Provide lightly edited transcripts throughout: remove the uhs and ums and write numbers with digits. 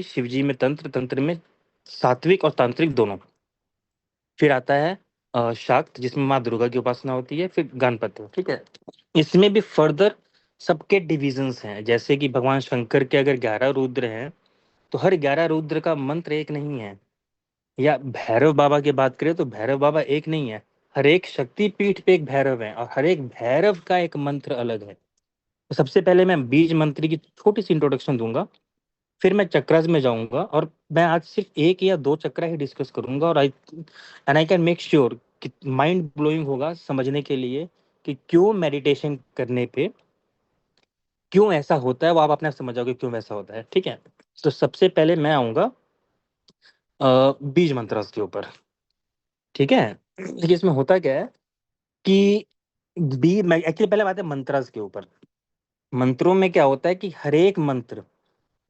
शिव जी में तंत्र, तंत्र में सात्विक और तांत्रिक दोनों। फिर आता है शाक्त, जिसमें माँ दुर्गा की उपासना होती है। फिर गणपति, ठीक है। इसमें भी फर्दर सबके डिविजन्स हैं, जैसे कि भगवान शंकर के अगर 11 रुद्र हैं तो हर 11 रुद्र का मंत्र एक नहीं है। या भैरव बाबा की बात करें तो भैरव बाबा एक नहीं है, हर एक शक्ति पीठ पे एक भैरव है और हर एक भैरव का एक मंत्र अलग है। तो सबसे पहले मैं बीज मंत्र की छोटी सी इंट्रोडक्शन दूंगा, फिर मैं चक्रास में जाऊंगा और मैं आज सिर्फ एक या दो चक्रा ही डिस्कस करूंगा। और आई कैन मेक श्योर कि माइंड ब्लोइंग होगा समझने के लिए कि क्यों मेडिटेशन करने पे क्यों ऐसा होता है, वो आप अपने आप समझ जाओगे क्यों ऐसा होता है, ठीक है। तो सबसे पहले मैं आऊंगा बीज मंत्र के ऊपर, ठीक है। देखिए इसमें होता क्या है कि बी मैं एक्चुअली पहले बात है मंत्रास के ऊपर। मंत्रों में क्या होता है कि हर एक मंत्र,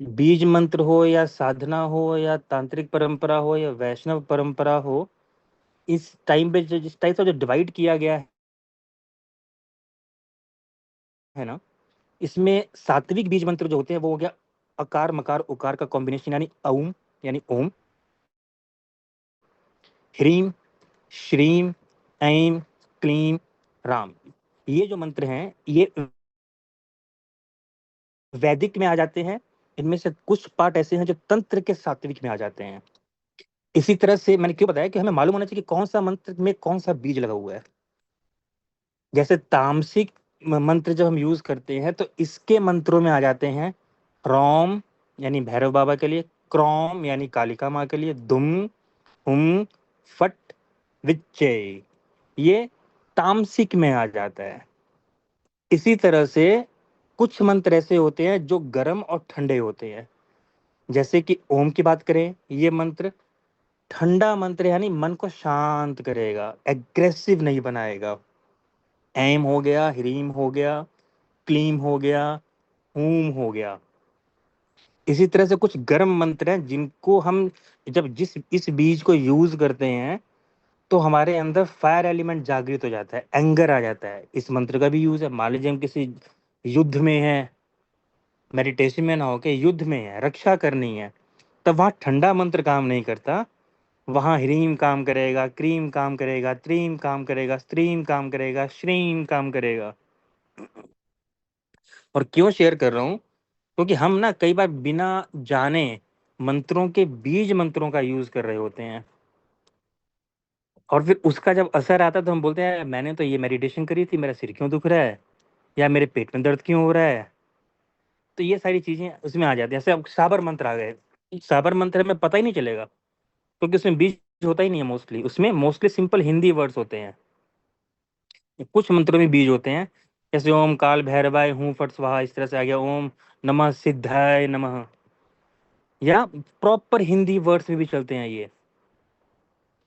बीज मंत्र हो या साधना हो या तांत्रिक परंपरा हो या वैष्णव परंपरा हो, इस टाइम पे जिस टाइप से जो डिवाइड किया गया है ना, इसमें सात्विक बीज मंत्र जो होते हैं वो हो गया अकार मकार उकार का कॉम्बिनेशन, यानी ओम, यानी ओम, ह्रीम, श्रीम, ऐम, क्लीम, राम। ये जो मंत्र हैं ये वैदिक में आ जाते हैं। इनमें से कुछ पार्ट ऐसे हैं जो तंत्र के सात्विक में आ जाते हैं। इसी तरह से मैंने क्यों बताया कि हमें मालूम होना चाहिए कि कौन सा मंत्र में कौन सा बीज लगा हुआ है। जैसे तामसिक मंत्र जब हम यूज करते हैं तो इसके मंत्रों में आ जाते हैं ह्रौम, यानी भैरव बाबा के लिए, क्रौम यानी कालिका माँ के लिए, दुम, हुम, फट, विच्चय, ये तामसिक में आ जाता है। इसी तरह से कुछ मंत्र ऐसे होते हैं जो गर्म और ठंडे होते हैं। जैसे कि ओम की बात करें, ये मंत्र ठंडा मंत्र, यानी मन को शांत करेगा, एग्रेसिव नहीं बनाएगा। ऐम हो गया, ह्रीम हो गया, क्लीम हो गया, हूम हो गया। इसी तरह से कुछ गर्म मंत्र हैं जिनको हम जब जिस इस बीज को यूज करते हैं तो हमारे अंदर फायर एलिमेंट जागृत हो जाता है, एंगर आ जाता है। इस मंत्र का भी यूज है। मान लीजिए हम किसी युद्ध में है, मेडिटेशन में ना होके युद्ध में है, रक्षा करनी है, तब वहां ठंडा मंत्र काम नहीं करता। वहां ह्रीम काम करेगा, क्रीम काम करेगा, त्रीम काम करेगा, स्त्रीम काम करेगा, श्रीम काम करेगा। और क्यों शेयर कर रहा हूं, क्योंकि हम ना कई बार बिना जाने मंत्रों के बीज मंत्रों का यूज कर रहे होते हैं और फिर उसका जब असर आता है तो हम बोलते हैं मैंने तो ये मेडिटेशन करी थी, मेरा सिर क्यों दुख रहा है या मेरे पेट में दर्द क्यों हो रहा है। तो ये सारी चीजें उसमें आ जाती है। जैसे अब साबर मंत्र आ गए, साबर मंत्र में पता ही नहीं चलेगा क्योंकि उसमें बीज होता ही नहीं है। मोस्टली उसमें मोस्टली सिंपल हिंदी वर्ड्स होते हैं। कुछ मंत्रों में बीज होते हैं, जैसे ओम काल भैरवाय हूँ फट स्वाहा, इस तरह से आ गया ओम नमः सिद्धाय नमः, या प्रॉपर हिंदी वर्ड्स में भी चलते हैं ये।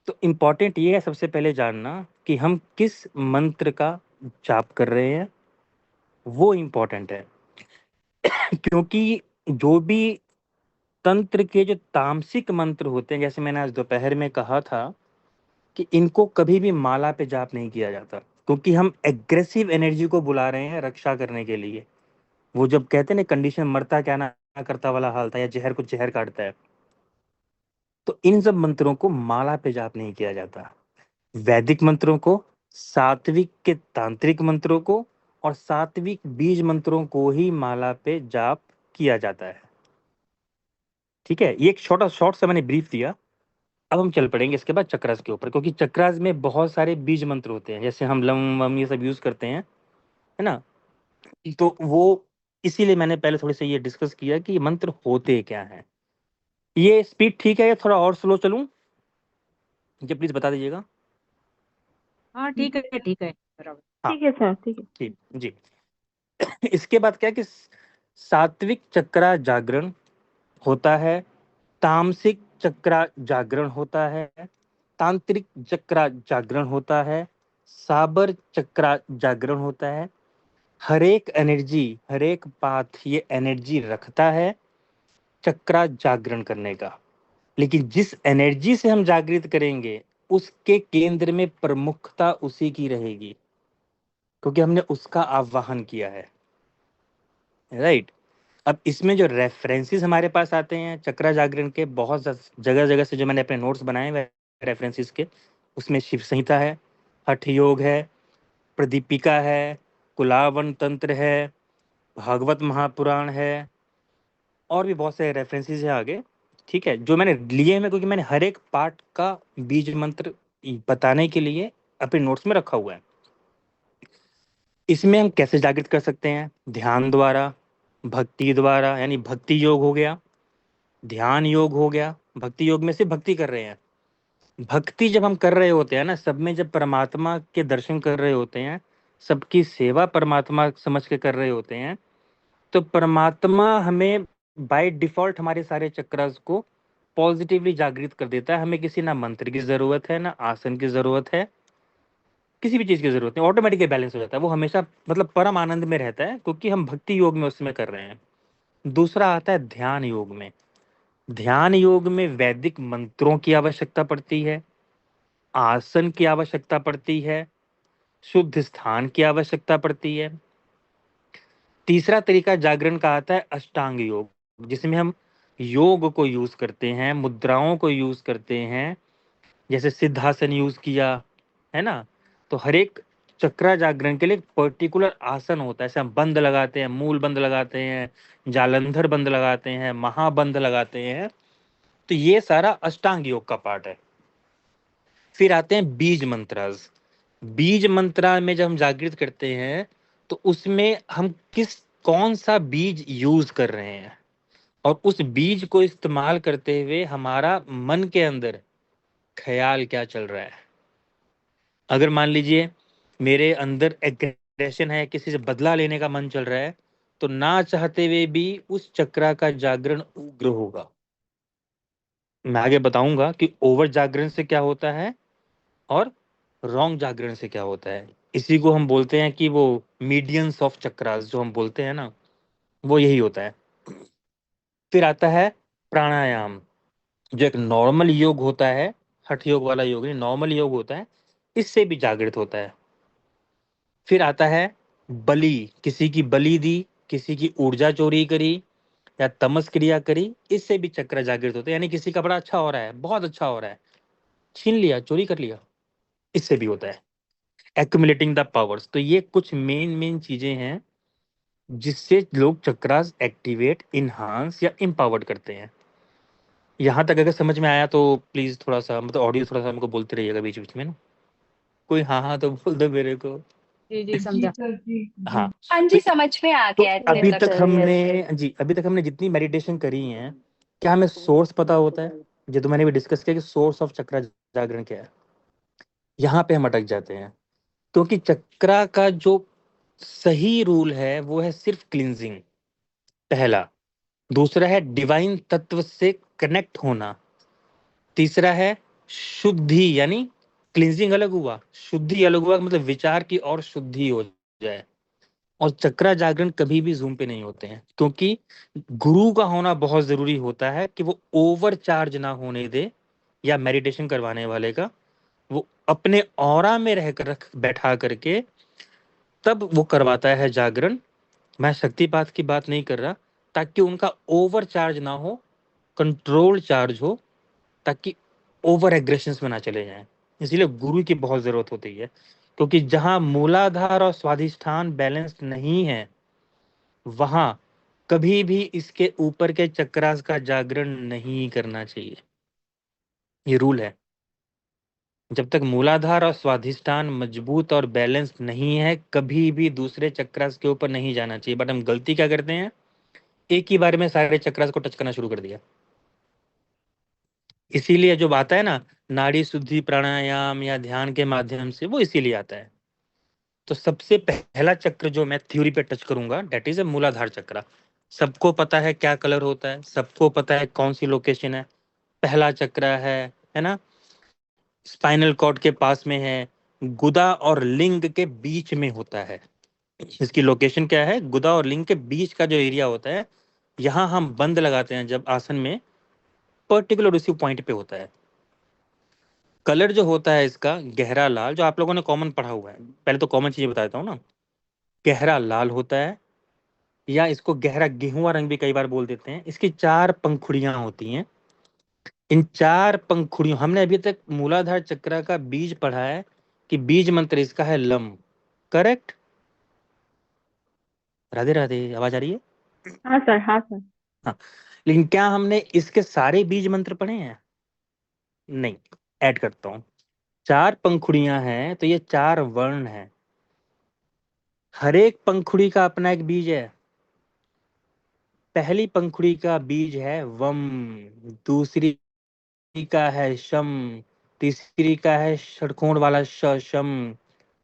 तो इम्पॉर्टेंट ये है सबसे पहले जानना कि हम किस मंत्र का जाप कर रहे हैं, वो इम्पॉर्टेंट है। क्योंकि जो भी तंत्र के जो तामसिक मंत्र होते हैं, जैसे मैंने आज दोपहर में कहा था कि इनको कभी भी माला पे जाप नहीं किया जाता, क्योंकि हम एग्रेसिव एनर्जी को बुला रहे हैं रक्षा करने के लिए। वो जब कहते हैं ना कंडीशन मरता क्या ना करता वाला हाल था, या जहर को जहर काटता है, तो इन सब मंत्रों को माला पे जाप नहीं किया जाता। वैदिक मंत्रों को, सात्विक के तांत्रिक मंत्रों को और सात्विक बीज मंत्रों को ही माला पे जाप किया जाता है, ठीक है। ये एक छोटा शॉर्ट सा मैंने ब्रीफ दिया। अब हम चल पड़ेंगे इसके बाद चक्रास के ऊपर, क्योंकि चक्रास में बहुत सारे बीज मंत्र होते हैं, जैसे हम लम वम ये सब यूज करते हैं, है ना। तो वो इसीलिए मैंने पहले थोड़ी सा ये डिस्कस किया कि ये मंत्र होते क्या हैं। ये स्पीड ठीक है या थोड़ा और स्लो चलूं, मुझे प्लीज बता दीजिएगा। हाँ ठीक है, ठीक है, बराबर। हाँ, ठीक है सर, ठीक है। ठीक जी। इसके बाद क्या है कि सात्विक चक्रा जागरण होता है, तामसिक चक्रा जागरण होता है, तांत्रिक चक्रा जागरण होता है, साबर चक्रा जागरण होता है। हर एक एनर्जी, हर एक पाथ ये एनर्जी रखता है चक्रा जागरण करने का। लेकिन जिस एनर्जी से हम जागृत करेंगे उसके केंद्र में प्रमुखता उसी की रहेगी, क्योंकि हमने उसका आवाहन किया है, राइट। अब इसमें जो रेफरेंसेस हमारे पास आते हैं चक्रा जागरण के, बहुत जगह जगह से जो मैंने अपने नोट्स बनाए हुए रेफरेंसेस के, उसमें शिव संहिता है, हठ योग है, प्रदीपिका है, कुलावन तंत्र है, भागवत महापुराण है, और भी बहुत सारे रेफरेंसेस है आगे। ठीक है, जो मैंने लिए हैं, क्योंकि मैंने हर एक पार्ट का बीज मंत्र बताने के लिए अपने नोट्स में रखा हुआ है। इसमें हम कैसे जागृत कर सकते हैं? ध्यान द्वारा, भक्ति द्वारा, यानी भक्ति योग हो गया, ध्यान योग हो गया। भक्ति योग में से भक्ति कर रहे हैं, भक्ति जब हम कर रहे होते हैं ना, सब में जब परमात्मा के दर्शन कर रहे होते हैं, सबकी सेवा परमात्मा समझ के कर रहे होते हैं, तो परमात्मा हमें बाय डिफॉल्ट हमारे सारे चक्रास को पॉजिटिवली जागृत कर देता है। हमें किसी ना मंत्र की जरूरत है, ना आसन की जरूरत है, किसी भी चीज की जरूरत नहीं, ऑटोमेटिकली बैलेंस हो जाता है। वो हमेशा मतलब परम आनंद में रहता है, क्योंकि हम भक्ति योग में उसमें कर रहे हैं। दूसरा आता है ध्यान योग में। ध्यान योग में वैदिक मंत्रों की आवश्यकता पड़ती है, आसन की आवश्यकता पड़ती है, शुद्ध स्थान की आवश्यकता पड़ती है। तीसरा तरीका जागरण का आता है अष्टांग योग, जिसमें हम योग को यूज करते हैं, मुद्राओं को यूज करते हैं, जैसे सिद्धासन यूज किया है ना। तो हर एक चक्रा जागरण के लिए पर्टिकुलर आसन होता है। जैसे हम बंद लगाते हैं, मूल बंद लगाते हैं, जालंधर बंद लगाते हैं, महाबंद लगाते हैं। तो ये सारा अष्टांग योग का पार्ट है। फिर आते हैं बीज मंत्रास। बीज मंत्रा में जब हम जागृत करते हैं, तो उसमें हम कौन सा बीज यूज कर रहे हैं, और उस बीज को इस्तेमाल करते हुए हमारा मन के अंदर ख्याल क्या चल रहा है। अगर मान लीजिए मेरे अंदर एग्रेशन है, किसी से बदला लेने का मन चल रहा है, तो ना चाहते हुए भी उस चक्रा का जागरण उग्र होगा। मैं आगे बताऊंगा कि ओवर जागरण से क्या होता है और रॉन्ग जागरण से क्या होता है। इसी को हम बोलते हैं कि वो मीडियंस ऑफ चक्रास जो हम बोलते हैं ना, वो यही होता है। फिर आता है प्राणायाम, जो एक नॉर्मल योग होता है, हठ योग वाला योग नहीं, नॉर्मल योग होता है, इससे भी जागृत होता है। फिर आता है बलि, किसी की बलि दी, किसी की ऊर्जा चोरी करी या तमस क्रिया करी, इससे भी चक्र जागृत होते हैं। यानी किसी का बड़ा अच्छा हो रहा है, बहुत अच्छा हो रहा है, छीन लिया, चोरी कर लिया, इससे भी होता है। Accumulating the powers. तो ये कुछ मेन मेन चीजें हैं जिससे लोग चक्रास एक्टिवेट, इनहांस या इम्पावर्ड करते हैं। यहाँ तक अगर समझ में आया तो प्लीज थोड़ा सा मतलब ऑडियो थोड़ा सा हमको बोलते रहिएगा बीच बीच में ना। कोई हाँ हाँ तो बोल दो मेरे को। जी जी, समझा। हाँ। हाँ तो, जी, समझ में आ तो गया इतने अभी तक। तक हमने जी, अभी तक हमने जितनी मेडिटेशन करी है, क्या हमें सोर्स पता होता है? जो तो मैंने भी डिस्कस किया कि सोर्स ऑफ चक्रा जागरण क्या है। यहाँ पे हम अटक जाते हैं, क्योंकि चक्रा का जो सही रूल है वो है सिर्फ क्लिनजिंग, पहला। दूसरा है डिवाइन तत्व से कनेक्ट होना। तीसरा है शुद्धि, यानी क्लिनजिंग अलग हुआ, शुद्धि अलग हुआ, मतलब विचार की और शुद्धि हो जाए। और चक्रा जागरण कभी भी जूम पे नहीं होते हैं, क्योंकि गुरु का होना बहुत जरूरी होता है कि वो ओवर चार्ज ना होने दे, या मेडिटेशन करवाने वाले का, वो अपने ऑरा में रहकर रख बैठा करके तब वो करवाता है जागरण। मैं शक्तिपात की बात नहीं कर रहा, ताकि उनका ओवर चार्ज ना हो, कंट्रोल चार्ज हो, ताकि ओवर एग्रेशन में ना चले जाएं। इसीलिए गुरु की बहुत जरूरत होती है, क्योंकि जहां मूलाधार और स्वाधिष्ठान बैलेंस नहीं है, वहां कभी भी इसके ऊपर के चक्रास का जागरण नहीं करना चाहिए। ये रूल है। जब तक मूलाधार और स्वाधिष्ठान मजबूत और बैलेंस नहीं है, कभी भी दूसरे चक्रास के ऊपर नहीं जाना चाहिए। बट हम गलती क्या करते हैं, एक ही बार में सारे चक्रास को टच करना शुरू कर दिया। इसीलिए जो आता है ना नाड़ी शुद्धि प्राणायाम या ध्यान के माध्यम से, वो इसीलिए आता है। तो सबसे पहला चक्र जो मैं थ्योरी पे टच करूंगा, डेट इज ए मूलाधार चक्र। सबको पता है क्या कलर होता है, सबको पता है कौन सी लोकेशन है, पहला चक्र है ना, स्पाइनल कॉर्ड के पास में है, गुदा और लिंग के बीच में होता है। इसकी लोकेशन क्या है? गुदा और लिंग के बीच का जो एरिया होता है, यहाँ हम बंद लगाते हैं जब आसन में, पर्टिकुलर उसी पॉइंट पे होता है। कलर जो होता है इसका गहरा लाल, जो आप लोगों ने कॉमन पढ़ा हुआ है, पहले तो कॉमन चीजें बताता हूँ ना। गहरा लाल होता है, या इसको गहरा गेहुआ रंग भी कई बार बोल देते हैं। इसकी 4 पंखुड़ियां होती हैं। इन 4 पंखुड़ियों, हमने अभी तक मूलाधार चक्र का बीज पढ़ा है कि बीज मंत्र इसका है लम। करेक्ट? राधे राधे, आवाज आ रही है? हाँ सर, हाँ सर। हाँ। लेकिन क्या हमने इसके सारे बीज मंत्र पढ़े हैं? नहीं। ऐड करता हूं। 4 पंखुड़ियां हैं तो ये 4 वर्ण हैं। हर एक पंखुड़ी का अपना एक बीज है। पहली पंखुड़ी का बीज है वम, दूसरी का है शम, तीसरी का है षटकोण वाला शम,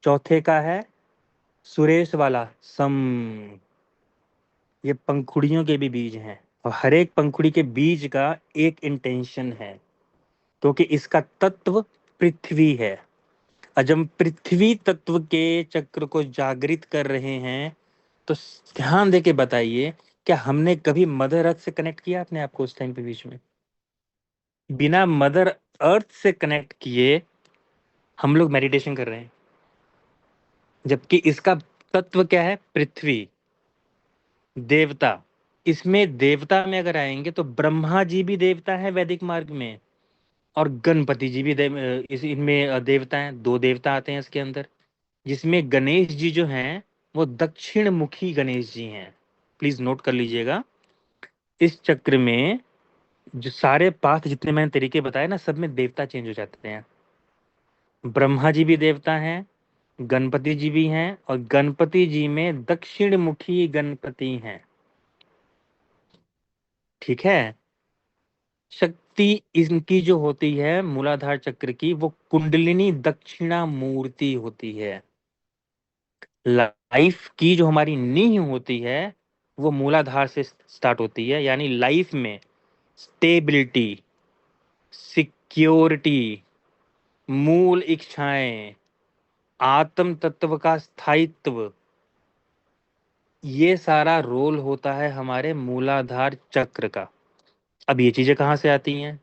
चौथे का है सुरेश वाला सम। ये पंखुड़ियों के भी बीज हैं और हर एक पंखुड़ी के बीज का एक इंटेंशन है, क्योंकि इसका तत्व पृथ्वी है। और जब हम पृथ्वी तत्व के चक्र को जागृत कर रहे हैं तो ध्यान दे के बताइए, क्या हमने कभी मदर अर्थ से कनेक्ट किया अपने आप को उस टाइम पे बीच में? बिना मदर अर्थ से कनेक्ट किए हम लोग मेडिटेशन कर रहे हैं, जबकि इसका तत्व क्या है? पृथ्वी। देवता, इसमें देवता में अगर आएंगे तो ब्रह्मा जी भी देवता है वैदिक मार्ग में, और गणपति जी भी इस इनमें देवता हैं। 2 देवता आते हैं इसके अंदर, जिसमें गणेश जी जो हैं वो दक्षिण मुखी गणेश जी हैं। प्लीज नोट कर लीजिएगा। इस चक्र में जो सारे पाथ जितने मैंने तरीके बताए ना, सब में देवता चेंज हो जाते हैं। ब्रह्मा जी भी देवता हैं, गणपति जी भी हैं, और गणपति जी में दक्षिण मुखी गणपति हैं। ठीक है? शक्ति इनकी जो होती है मूलाधार चक्र की, वो कुंडलिनी दक्षिणा मूर्ति होती है। लाइफ की जो हमारी नींव होती है वो मूलाधार से स्टार्ट होती है, यानी लाइफ में स्टेबिलिटी, सिक्योरिटी, मूल इच्छाएं, आत्म तत्व का स्थायित्व, ये सारा रोल होता है हमारे मूलाधार चक्र का। अब ये चीजें कहाँ से आती हैं?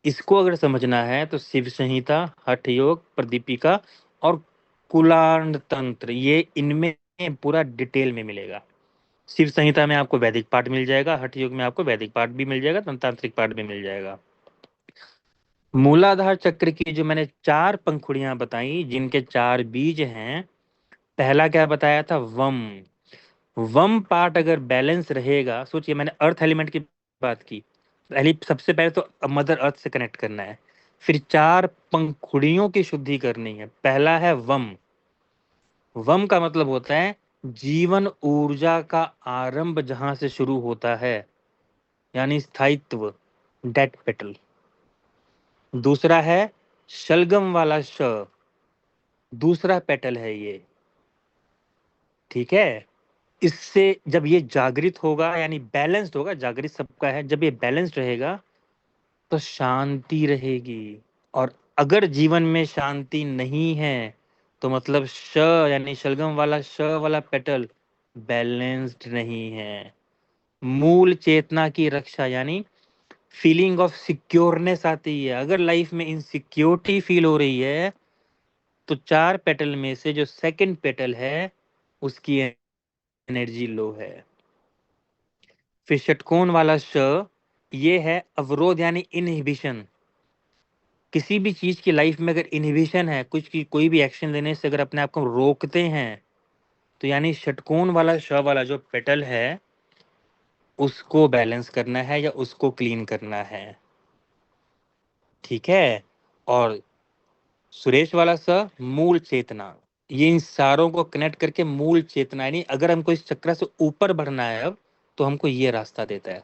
इसको अगर समझना है तो शिव संहिता, हठ योग, प्रदीपिका और कुलांड तंत्र, ये इनमें पूरा डिटेल में मिलेगा। शिव संहिता में आपको वैदिक पाठ मिल जाएगा, हठ योग में आपको वैदिक पाठ भी मिल जाएगा, तांत्रिक पाठ भी मिल जाएगा। मूलाधार चक्र की जो मैंने 4 पंखुड़ियां बताई, जिनके 4 बीज हैं, पहला क्या बताया था? वम। वम पार्ट अगर बैलेंस रहेगा, सोचिए मैंने अर्थ एलिमेंट की बात की, पहली सबसे पहले तो मदर अर्थ से कनेक्ट करना है, फिर 4 पंखुड़ियों की शुद्धि करनी है। पहला है वम। वम का मतलब होता है जीवन ऊर्जा का आरंभ जहां से शुरू होता है, यानी स्थायित्व, डेट पेटल। दूसरा है शलगम वाला श, दूसरा पेटल है ये। ठीक है? इससे जब ये जागृत होगा, यानी बैलेंस्ड होगा, जागृत सबका है, जब ये बैलेंस्ड रहेगा तो शांति रहेगी। और अगर जीवन में शांति नहीं है तो मतलब श, यानी शलगम वाला श वाला पेटल बैलेंस्ड नहीं है। मूल चेतना की रक्षा, यानी फीलिंग ऑफ सिक्योरनेस आती है। अगर लाइफ में इनसिक्योरिटी फील हो रही है तो 4 पेटल में से जो सेकंड पेटल है उसकी एनर्जी लो है। फिर षटकोण वाला श, ये है अवरोध, यानी इनहिबिशन। किसी भी चीज की लाइफ में अगर इनहिबिशन है, कुछ की कोई भी एक्शन लेने से अगर अपने आप को रोकते हैं, तो यानी षटकोण वाला श वाला जो पेटल है उसको बैलेंस करना है या उसको क्लीन करना है। ठीक है? और सुरेश वाला स, मूल चेतना। ये इन सारों को कनेक्ट करके मूल चेतना, यानी अगर हमको इस चक्र से ऊपर बढ़ना है अब, तो हमको ये रास्ता देता है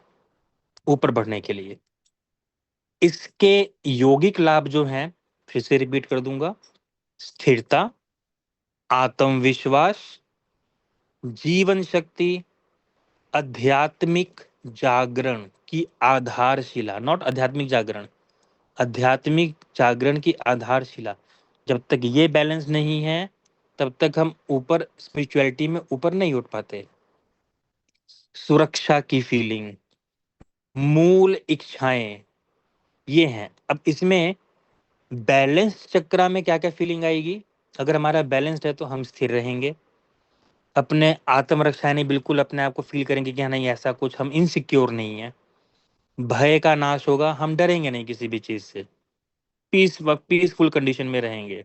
ऊपर बढ़ने के लिए। इसके यौगिक लाभ जो हैं, फिर से रिपीट कर दूंगा: स्थिरता, आत्मविश्वास, जीवन शक्ति, आध्यात्मिक जागरण की आधारशिला, नॉट आध्यात्मिक जागरण, आध्यात्मिक जागरण की आधारशिला। जब तक ये बैलेंस नहीं है तब तक हम ऊपर स्पिरिचुअलिटी में ऊपर नहीं उठ पाते। सुरक्षा की फीलिंग, मूल इच्छाएं, ये हैं। अब इसमें बैलेंस चक्रा में क्या क्या फीलिंग आएगी? अगर हमारा बैलेंस्ड है तो हम स्थिर रहेंगे, अपने आत्मरक्षा यानी बिल्कुल अपने आप को फील करेंगे कि हाँ नहीं ऐसा कुछ, हम इनसिक्योर नहीं है, भय का नाश होगा, हम डरेंगे नहीं किसी भी चीज से, पीसफुल कंडीशन में रहेंगे।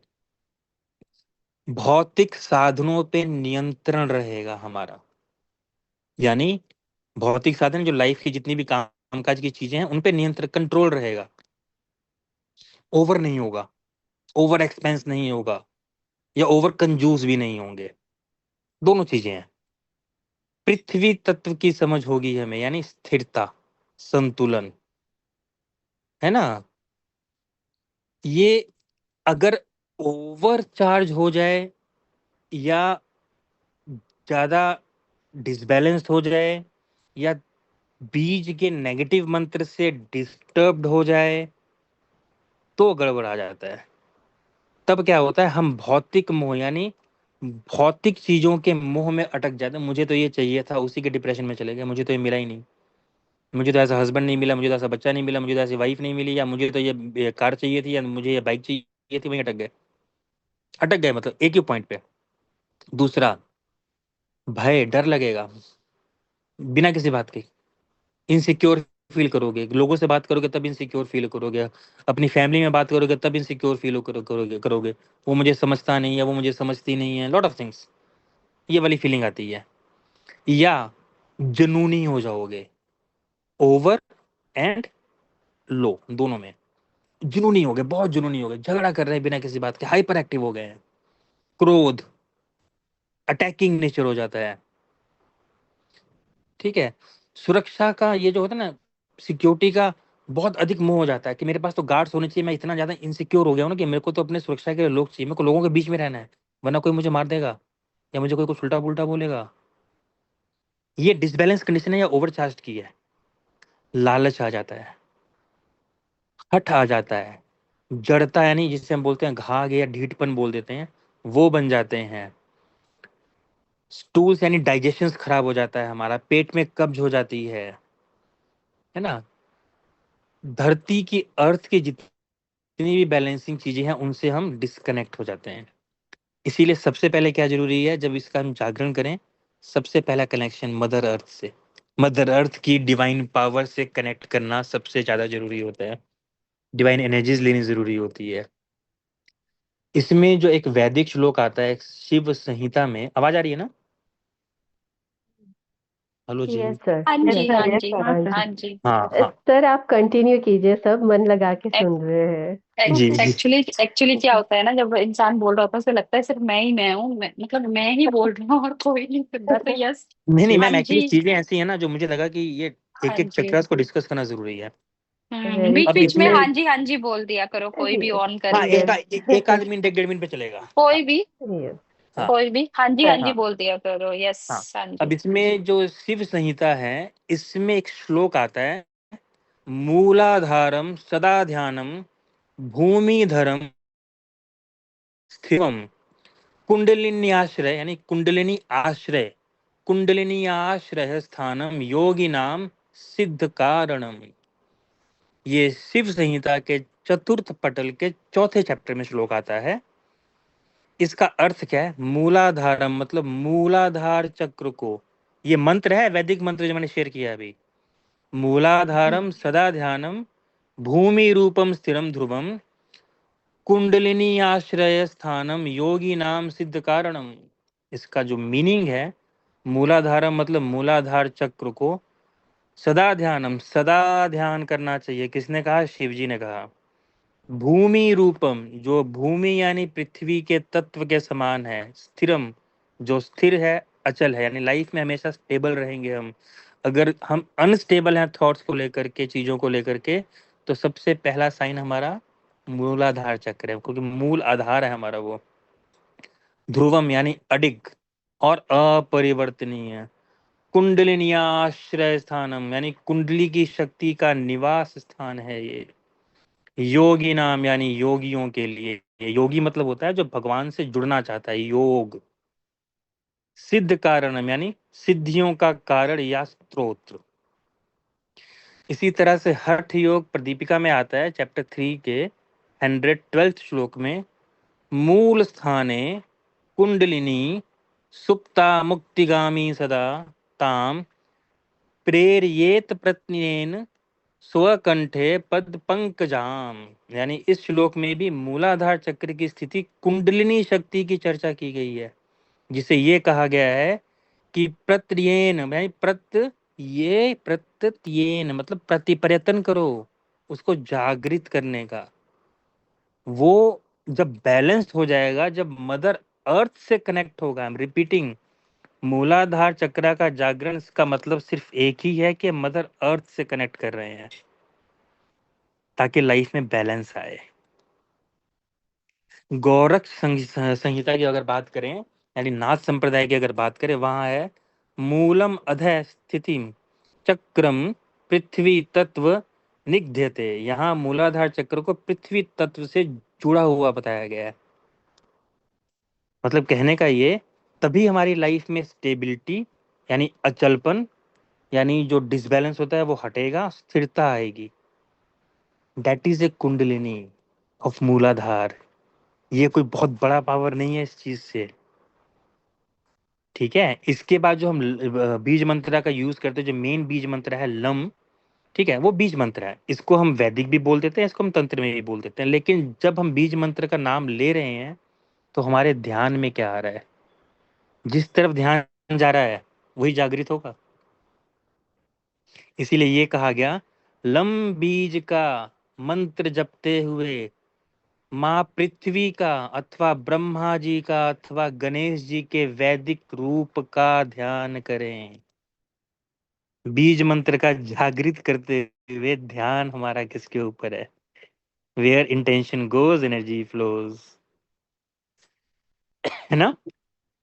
भौतिक साधनों पे नियंत्रण रहेगा हमारा, यानी भौतिक साधन जो लाइफ की जितनी भी कामकाज की चीजें हैं उन पे नियंत्रण, कंट्रोल रहेगा, ओवर नहीं होगा, ओवर एक्सपेंस नहीं होगा, या ओवर कंजूस भी नहीं होंगे। दोनों चीजें हैं। पृथ्वी तत्व की समझ होगी हमें, यानी स्थिरता, संतुलन, है ना। ये अगर ओवर चार्ज हो जाए या ज्यादा डिसबैलेंस्ड हो जाए या बीज के नेगेटिव मंत्र से डिस्टर्ब्ड हो जाए तो गड़बड़ा जाता है। तब क्या होता है, हम भौतिक मोह यानी भौतिक चीजों के मोह में अटक जाते हैं। मुझे तो ये चाहिए था, उसी के डिप्रेशन में चले गए, मुझे तो ये मिला ही नहीं, मुझे तो ऐसा हस्बैंड नहीं मिला, मुझे तो ऐसा बच्चा नहीं मिला, मुझे तो ऐसी वाइफ नहीं मिली, या मुझे तो ये कार चाहिए थी, या मुझे ये बाइक चाहिए थी, वहीं अटक गए। अटक गए मतलब एक ही पॉइंट पे। दूसरा, भय, डर लगेगा बिना किसी बात के, इनसिक्योर फील करोगे, लोगों से बात करोगे तब इनसिक्योर फील करोगे, अपनी फैमिली में बात करोगे तब इनसिक्योर फील करोगे, वो मुझे समझता नहीं है, वो मुझे समझती नहीं है, लॉट ऑफ थिंग्स, ये वाली फीलिंग आती है। या जुनूनी हो जाओगे, ओवर एंड लो दोनों में जुनूनी हो गए, बहुत जुनूनी हो गए, झगड़ा कर रहे हैं बिना किसी बात के, हाइपर एक्टिव हो गए हैं, क्रोध, अटैकिंग नेचर हो जाता है। ठीक है। सुरक्षा का ये जो होता है ना, सिक्योरिटी का बहुत अधिक मोह हो जाता है कि मेरे पास तो गार्ड्स होने चाहिए, मैं इतना ज्यादा इनसिक्योर हो गया हूं ना कि मेरे को तो अपने सुरक्षा के लिए लोग चाहिए, मेरे को लोगों के बीच में रहना है, वरना कोई मुझे मार देगा या मुझे कोई कुछ उल्टा पुल्टा बोलेगा। ये डिसबैलेंस कंडीशन है या ओवरचार्ज की है। लालच आ जाता है, हठ आ जाता है, जड़ता यानी जिससे हम बोलते हैं घाघ या ढीठपन बोल देते हैं, वो बन जाते हैं। स्टूल्स यानी डाइजेशन खराब हो जाता है हमारा, पेट में कब्ज हो जाती है ना। धरती की, अर्थ की जितनी भी बैलेंसिंग चीजें हैं उनसे हम डिस्कनेक्ट हो जाते हैं। इसीलिए सबसे पहले क्या जरूरी है जब इसका हम जागरण करें, सबसे पहला कनेक्शन मदर अर्थ से, मदर अर्थ की डिवाइन पावर से कनेक्ट करना सबसे ज्यादा जरूरी होता है, डिवाइन एनर्जीज लेनी जरूरी होती है। इसमें जो एक वैदिक श्लोक आता है शिव संहिता में, आवाज आ रही है ना? हेलो जी। Yes sir. हाँ यस जी, सर। हाँ यस जी, सर। हाँ जी। हाँ जी। हाँ हाँ। सर आप कंटिन्यू कीजिए, सब मन लगा के सुन रहे हैं। जी जी। एक्चुअली एक्चुअली क्या होता है ना, जब इंसान बोल रहा होता है उसे लगता है सिर्फ मैं ही मैं हूँ, मतलब मैं ही बोल रहा हूँ और कोई नहीं सुन रहा, तो यस। नहीं नहीं हाँ मैम, एक्चुअली जी, चीजें ऐसी है ना जो मुझे लगा कि ये हाँ एक एक जी। चक्रस को डिस्कस करना जरूरी है। वेरी बीच अब बीच में इसमें, हाँ जी बोल दिया करो, कोई भी ऑन हाँ करके। एक आध मिनट, एक डेढ़ मिनट पे चलेगा। कोई भी, हाँ कोई भी हाँ जी हाँ बोल दिया करो, हाँ। यस, हाँ अब जी। इसमें जो शिव संहिता है, इसमें एक श्लोक आता है, मूलाधारम सदा ध्यानम भूमिधरम स्थिरम कुंडलिनी आश्रय यानी कुंडलिनी आश्रय, कुंडलिनी आश्रय स्थानम योगी नाम सिद्ध कारणम। ये शिव संहिता के चतुर्थ पटल के चौथे चैप्टर में श्लोक आता है। इसका अर्थ क्या है, मूलाधारम मतलब मूलाधार चक्र को, ये मंत्र है वैदिक मंत्र जो मैंने शेयर किया अभी, मूलाधारम सदा ध्यानम भूमि रूपम स्थिरम ध्रुवम कुंडलिनी आश्रय स्थानम योगी नाम सिद्ध कारणम। इसका जो मीनिंग है, मूलाधारम मतलब मूलाधार चक्र को, सदा ध्यानम सदा ध्यान करना चाहिए, किसने कहा, शिव जी ने कहा। भूमि रूपम जो भूमि यानी पृथ्वी के तत्व के समान है, स्थिरम जो स्थिर है, अचल है, यानी लाइफ में हमेशा स्टेबल रहेंगे हम। अगर हम अनस्टेबल हैं थॉट्स को लेकर के, चीजों को लेकर के, तो सबसे पहला साइन हमारा मूलाधार चक्र है, क्योंकि मूल आधार है हमारा वो। ध्रुवम यानी अडिग और अपरिवर्तनीय। कुंडलिनी आश्रय स्थानम यानी कुंडली की शक्ति का निवास स्थान है ये। योगी नाम यानी योगियों के लिए, योगी मतलब होता है जो भगवान से जुड़ना चाहता है, योग। सिद्ध कारणम यानी सिद्धियों का कारण या स्त्रोत्र। इसी तरह से हठ योग प्रदीपिका में आता है चैप्टर 3 के 112 श्लोक में, मूल स्थाने कुंडलिनी सुप्ता मुक्तिगामी सदा ताम प्रेरयेत प्रत्ययेन स्वकंठे पद पंकजाम। यानी इस श्लोक में भी मूलाधार चक्र की स्थिति कुंडलिनी शक्ति की चर्चा की गई है, जिसे ये कहा गया है कि प्रत्ययेन यानी प्रत्ययेन मतलब प्रतिप्रयत्न करो उसको जागृत करने का। वो जब बैलेंस हो जाएगा, जब मदर अर्थ से कनेक्ट होगा, आई एम रिपीटिंग, मूलाधार चक्र का जागरण का मतलब सिर्फ एक ही है कि मदर अर्थ से कनेक्ट कर रहे हैं ताकि लाइफ में बैलेंस आए। गौरक्ष संहिता की अगर बात करें, यानी नाथ संप्रदाय की अगर बात करें, वहां है मूलम अधः स्थिति चक्रम पृथ्वी तत्व निगध्यते। यहाँ मूलाधार चक्र को पृथ्वी तत्व से जुड़ा हुआ बताया गया है। मतलब कहने का ये, तभी हमारी लाइफ में स्टेबिलिटी यानी अचलपन, यानी जो डिसबैलेंस होता है वो हटेगा, स्थिरता आएगी। That is a kundalini of मूलाधार। ये कोई बहुत बड़ा पावर नहीं है इस चीज से, ठीक है। इसके बाद जो हम बीज मंत्र का यूज करते हैं, जो मेन बीज मंत्र है लम, ठीक है, वो बीज मंत्र है। इसको हम वैदिक भी बोल देते हैं, इसको हम तंत्र में भी बोल देते हैं। लेकिन जब हम बीज मंत्र का नाम ले रहे हैं तो हमारे ध्यान में क्या आ रहा है? जिस तरफ ध्यान जा रहा है वही जागृत होगा। इसीलिए ये कहा गया, लम बीज का मंत्र जपते हुए माँ पृथ्वी का अथवा ब्रह्मा जी का अथवा गणेश जी के वैदिक रूप का ध्यान करें। बीज मंत्र का जागृत करते हुए ध्यान हमारा किसके ऊपर है? Where intention goes energy flows, है ना?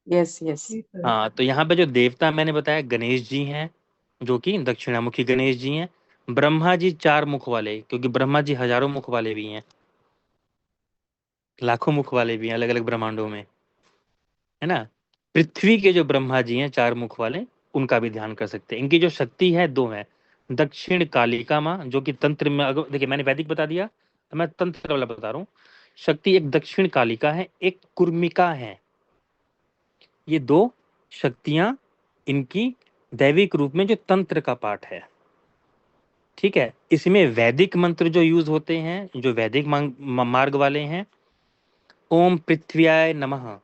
Yes yes. हाँ, तो यहाँ पे जो देवता मैंने बताया गणेश जी हैं, जो कि दक्षिणामुखी गणेश जी हैं। ब्रह्मा जी 4 मुख वाले, क्योंकि ब्रह्मा जी हजारों मुख वाले भी हैं, लाखों मुख वाले भी हैं अलग अलग ब्रह्मांडों में, है ना। पृथ्वी के जो ब्रह्मा जी हैं 4 मुख वाले, उनका भी ध्यान कर सकते हैं। इनकी जो शक्ति है 2 है। दक्षिण कालिका माँ, जो कि तंत्र में, अगर देखिए मैंने वैदिक बता दिया तो मैं तंत्र वाला बता रहा हूँ। शक्ति एक दक्षिण कालिका है, एक कुर्मिका है। ये 2 शक्तियां इनकी दैविक रूप में जो तंत्र का पार्ट है, ठीक है। इसमें वैदिक मंत्र जो यूज होते हैं, जो वैदिक मार्ग वाले हैं, ओम पृथ्व्याय नमः,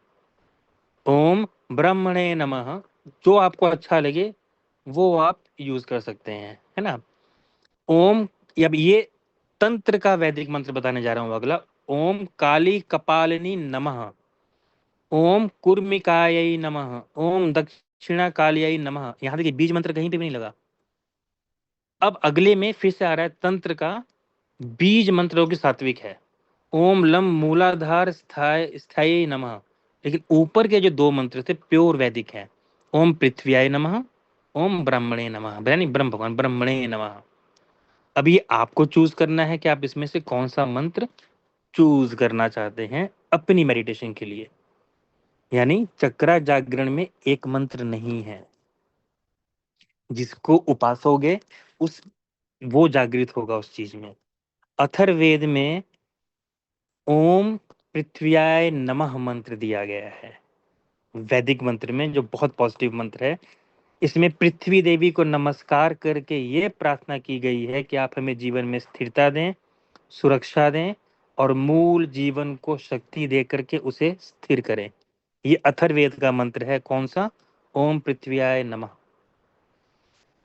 ओम ब्रह्मणे नमः, जो आपको अच्छा लगे वो आप यूज कर सकते हैं, है ना। ओम, अब ये तंत्र का वैदिक मंत्र बताने जा रहा हूं अगला। ओम काली कपालिनी नमः, ओम कुर्मिकायै नमः, ओम दक्षिणा कालियै नमः। यहाँ देखिए बीज मंत्र कहीं पे भी नहीं लगा। अब अगले में फिर से आ रहा है तंत्र का बीज मंत्रों की सात्विक है, ओम लम मूलाधार स्थायी नमः। लेकिन ऊपर के जो 2 मंत्र थे प्योर वैदिक है, ओम पृथ्व्याय नमः, ओम ब्रह्मणे नमः, यानी ब्रह्म भगवान ब्रह्मणे नमः। अब ये आपको चूज करना है कि आप इसमें से कौन सा मंत्र चूज करना चाहते हैं अपनी मेडिटेशन के लिए। यानी चक्रा जागरण में एक मंत्र नहीं है, जिसको उपासोगे उस वो जागृत होगा उस चीज में। अथर्ववेद में ओम पृथ्व्याय नमः मंत्र दिया गया है, वैदिक मंत्र में, जो बहुत पॉजिटिव मंत्र है। इसमें पृथ्वी देवी को नमस्कार करके ये प्रार्थना की गई है कि आप हमें जीवन में स्थिरता दें, सुरक्षा दें और मूल जीवन को शक्ति दे करके उसे स्थिर करें। ये अथर्ववेद का मंत्र है, कौन सा? ओम पृथ्व्याय नमः।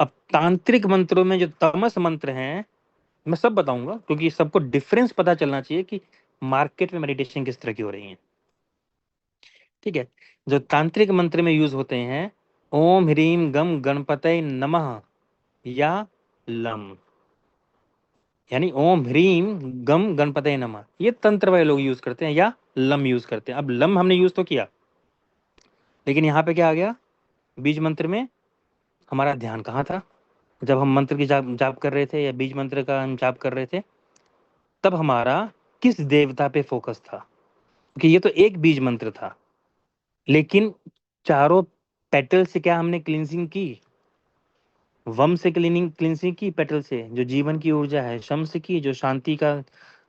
अब तांत्रिक मंत्रों में जो तमस मंत्र हैं, मैं सब बताऊंगा क्योंकि सबको डिफरेंस पता चलना चाहिए कि मार्केट में मेडिटेशन किस तरह की हो रही है, ठीक है। जो तांत्रिक मंत्र में यूज होते हैं, ओम ह्रीम गम गणपतये नमः या लम, यानी ओम ह्रीम गम गणपतये नमः, ये तंत्र वाले लोग यूज करते हैं, या लम यूज करते हैं। अब लम हमने यूज तो किया, लेकिन यहाँ पे क्या आ गया? बीज मंत्र में हमारा ध्यान कहाँ था? जब हम मंत्र की जाप कर रहे थे या बीज मंत्र का हम जाप कर रहे थे, तब हमारा किस देवता पे फोकस था? क्योंकि ये तो एक बीज मंत्र था, लेकिन चारों पेटल से क्या हमने क्लींजिंग की? वम से क्लींजिंग की, पेटल से जो जीवन की ऊर्जा है, शम से की जो शांति का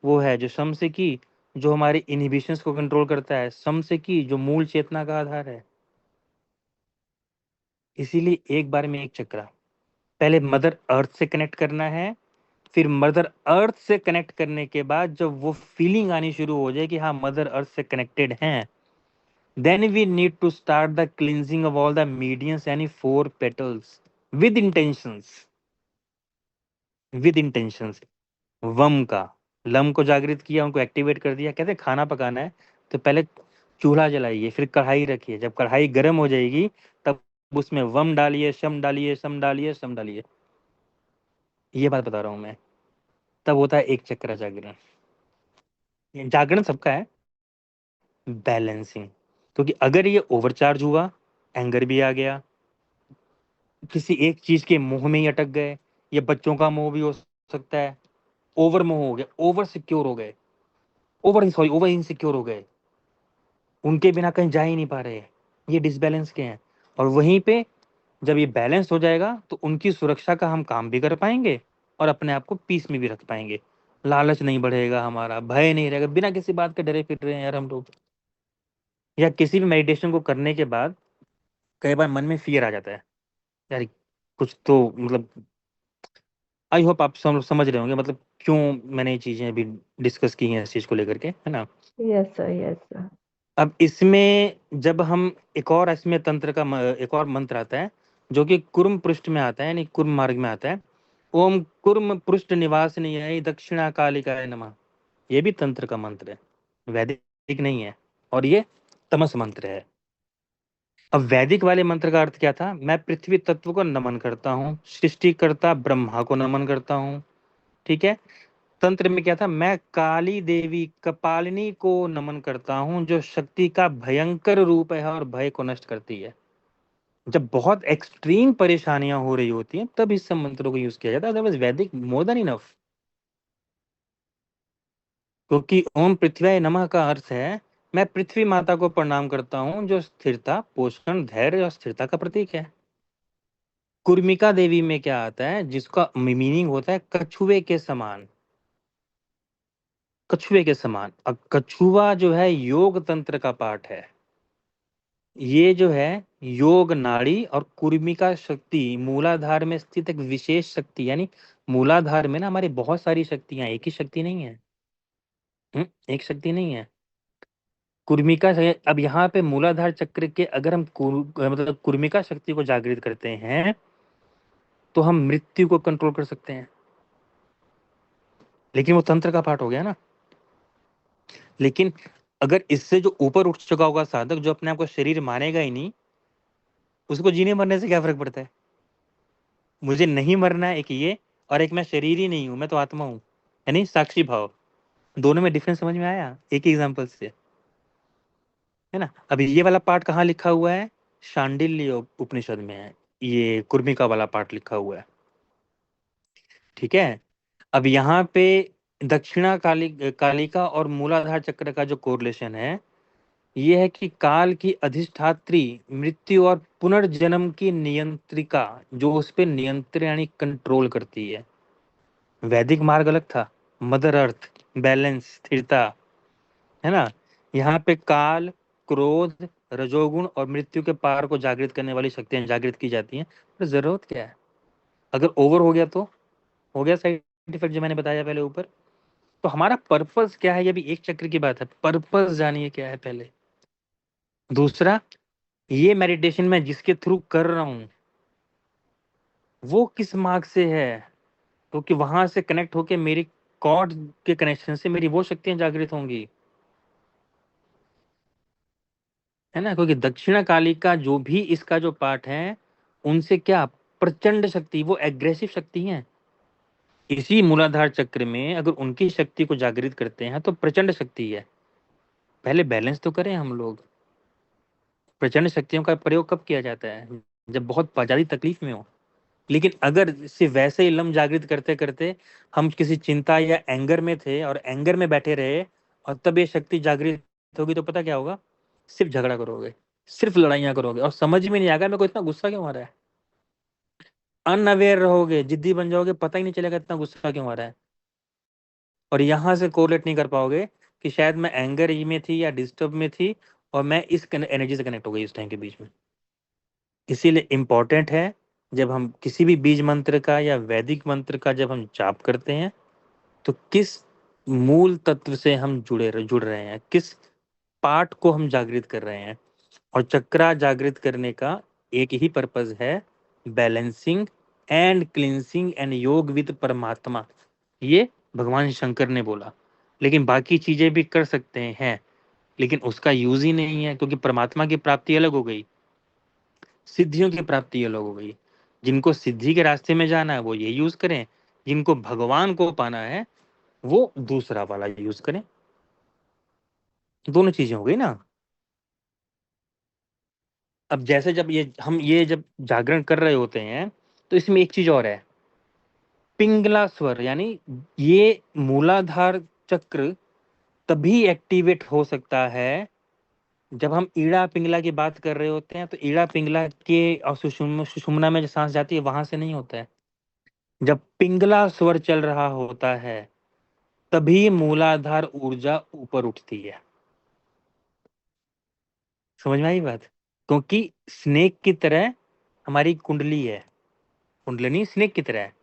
वो है, जो शम से की जो हमारे इनहिबिशंस को कंट्रोल करता है, सम से की जो मूल चेतना का आधार है, इसीलिए एक बार में एक चक्रा, पहले मदर अर्थ से कनेक्ट करना है, फिर मदर अर्थ से कनेक्ट करने के बाद जब वो फीलिंग आनी शुरू हो जाए कि हाँ मदर अर्थ से कनेक्टेड हैं, then we need to start the cleansing of all the mediums यानी 4 petals with intentions, with intentions. वम का, लम को जागृत किया, उनको एक्टिवेट कर दिया। कहते हैं खाना पकाना है तो पहले चूल्हा जलाइए, फिर कढ़ाई रखिए, जब कढ़ाई गर्म हो जाएगी तब उसमें वम डालिए, शम डालिए, सम डालिए, सम डालिए। ये बात बता रहा हूं मैं। तब होता है एक चक्र जागरण। जागरण सबका है, बैलेंसिंग। क्योंकि अगर ये ओवरचार्ज हुआ, एंगर भी आ गया, किसी एक चीज के मोह में ही अटक गए, ये बच्चों का मोह भी हो सकता है, ओवर मोह हो गया, ओवर सिक्योर हो गए, ओवर इनसिक्योर हो गए, उनके बिना कहीं जा ही नहीं पा रहे, ये डिसबैलेंस के हैं। और वहीं पे जब ये बैलेंस हो जाएगा तो उनकी सुरक्षा का हम काम भी कर पाएंगे और अपने आप को पीस में भी रख पाएंगे। लालच नहीं बढ़ेगा हमारा, भय नहीं रहेगा, बिना किसी बात के डरे फिर रहे हैं यार हम लोग। या किसी भी मेडिटेशन को करने के बाद कई बार मन में फियर आ जाता है, यार कुछ तो मतलब, आई होप आप समझ रहे होंगे मतलब क्यों मैंने ये चीजें अभी डिस्कस की हैं इस चीज को लेकर के, है ना। Yes sir, yes sir. अब इसमें जब हम एक और इसमें तंत्र का एक और मंत्र आता है जो कि कुर्म पृष्ठ में आता है, यानी कुर्म मार्ग में आता है। ओम कुर्म पृष्ठ निवासिनी दक्षिणा कालिकाय नमः। ये भी तंत्र का मंत्र है, वैदिक नहीं है, और ये तमस मंत्र है। अब वैदिक वाले मंत्र का अर्थ क्या था? मैं पृथ्वी तत्व को नमन करता हूँ, सृष्टिकर्ता ब्रह्मा को नमन करता हूँ। ठीक है। तंत्र में क्या था? मैं काली देवी कपालिनी को नमन करता हूँ जो शक्ति का भयंकर रूप है और भय को नष्ट करती है। जब बहुत एक्सट्रीम परेशानियां हो रही होती हैं तब इस सब मंत्रों को यूज किया जाता है, अदरवाइज वैदिक मोर देन इनफ। क्योंकि ओम पृथ्व्याय नमः का अर्थ है मैं पृथ्वी माता को प्रणाम करता हूँ जो स्थिरता, पोषण, धैर्य और स्थिरता का प्रतीक है। कुर्मिका देवी में क्या आता है जिसका मीनिंग होता है कछुए के समान, कछुए के समान। अब कछुआ जो है योग तंत्र का पार्ट है। ये जो है योग नाड़ी और कुर्मिका शक्ति मूलाधार में स्थित एक विशेष शक्ति, यानी मूलाधार में ना हमारी बहुत सारी शक्तियां, एक ही शक्ति नहीं है। एक शक्ति नहीं है कुर्मिका से। अब यहाँ पे मूलाधार चक्र के अगर हम मतलब कुर्मिका शक्ति को जागृत करते हैं तो हम मृत्यु को कंट्रोल कर सकते हैं। लेकिन वो तंत्र का पार्ट हो गया ना। लेकिन अगर इससे जो ऊपर उठ चुका होगा साधक, जो अपने आप को शरीर मानेगा ही नहीं, उसको जीने मरने से क्या फर्क पड़ता है? मुझे नहीं मरना है एक ये, और एक मैं शरीर ही नहीं हूं, मैं तो आत्मा हूं, यानी साक्षी भाव। दोनों में डिफरेंस समझ में आया एक ही एग्जांपल से, है ना। अब ये वाला पार्ट कहाँ लिखा हुआ है? शांडिल्य उपनिषद में है, ये कुर्मिका वाला पार्ट लिखा हुआ है। ठीक है। अब यहाँ पे दक्षिणा कालिका और मूलाधार चक्र का जो कोरिलेशन है ये है कि काल की अधिष्ठात्री मृत्यु और पुनर्जन्म की नियंत्रिका, जो उस पे नियंत्रण यानी कंट्रोल करती है। वैदिक मार्ग अलग था, मदर अर्थ, बैलेंस, स्थिरता, है ना। यहाँ पे काल, क्रोध, रजोगुण और मृत्यु के पार को जागृत करने वाली शक्तियां जागृत की जाती हैं। पर जरूरत क्या है? अगर ओवर हो गया तो हो गया साइड इफेक्ट जो मैंने बताया पहले ऊपर। तो हमारा पर्पस क्या है? ये भी एक चक्र की बात है, पर्पस जानिए क्या है पहले। दूसरा, ये मेडिटेशन मैं जिसके थ्रू कर रहा हूं वो किस मार्ग से है, क्योंकि वहां से कनेक्ट होके मेरी गॉड के कनेक्शन से मेरी वो शक्तियां जागृत होंगी, है ना। क्योंकि दक्षिणा काली का जो भी इसका जो पार्ट है उनसे क्या प्रचंड शक्ति, वो एग्रेसिव शक्ति है। इसी मूलाधार चक्र में अगर उनकी शक्ति को जागृत करते हैं तो प्रचंड शक्ति है। पहले बैलेंस तो करें हम लोग। प्रचंड शक्तियों का प्रयोग कब किया जाता है? जब बहुत ज्यादा तकलीफ में हो। लेकिन अगर सिर्फ वैसे ही लम जागृत करते करते हम किसी चिंता या एंगर में थे और एंगर में बैठे रहे और तब ये शक्ति जागृत होगी तो पता क्या होगा? सिर्फ झगड़ा करोगे, सिर्फ लड़ाइयां करोगे और समझ में नहीं आएगा मेरे को इतना गुस्सा क्यों आ रहा है। अनअवेयर रहोगे, जिद्दी बन जाओगे, पता ही नहीं चलेगा इतना गुस्सा क्यों आ रहा है। और यहां से कोरिलेट नहीं कर पाओगे कि शायद मैं एंगर में थी या डिस्टर्ब में थी और मैं इस एनर्जी से कनेक्ट हो गई उस टाइम के बीच में। इसीलिए इम्पोर्टेंट है जब हम किसी भी बीज मंत्र का या वैदिक मंत्र का जब हम जाप करते हैं तो किस मूल तत्व से हम जुड़ रहे हैं, किस पार्ट को हम जागृत कर रहे हैं। और चक्रा जागृत करने का एक ही पर्पज है, बैलेंसिंग एंड क्लिंसिंग एंड योग विद परमात्मा। ये भगवान शंकर ने बोला। लेकिन बाकी चीजें भी कर सकते हैं, लेकिन उसका यूज ही नहीं है, क्योंकि परमात्मा की प्राप्ति अलग हो गई, सिद्धियों की प्राप्ति अलग हो गई। जिनको सिद्धि के रास्ते में जाना है वो ये यूज करें, जिनको भगवान को पाना है वो दूसरा वाला यूज करें। दोनों चीजें हो गई ना। अब जैसे जब ये जब जागरण कर रहे होते हैं तो इसमें एक चीज और है, पिंगला स्वर, यानी ये मूलाधार चक्र तभी एक्टिवेट हो सकता है जब हम ईड़ा पिंगला की बात कर रहे होते हैं। तो ईड़ा पिंगला के और सुषुम्ना में जो सांस जाती है वहां से नहीं होता है। जब पिंगला स्वर चल रहा होता है तभी मूलाधार ऊर्जा ऊपर उठती है। समझ में आई बात? क्योंकि स्नेक की तरह हमारी कुंडली है, कुंडलिनी स्नेक की तरह है।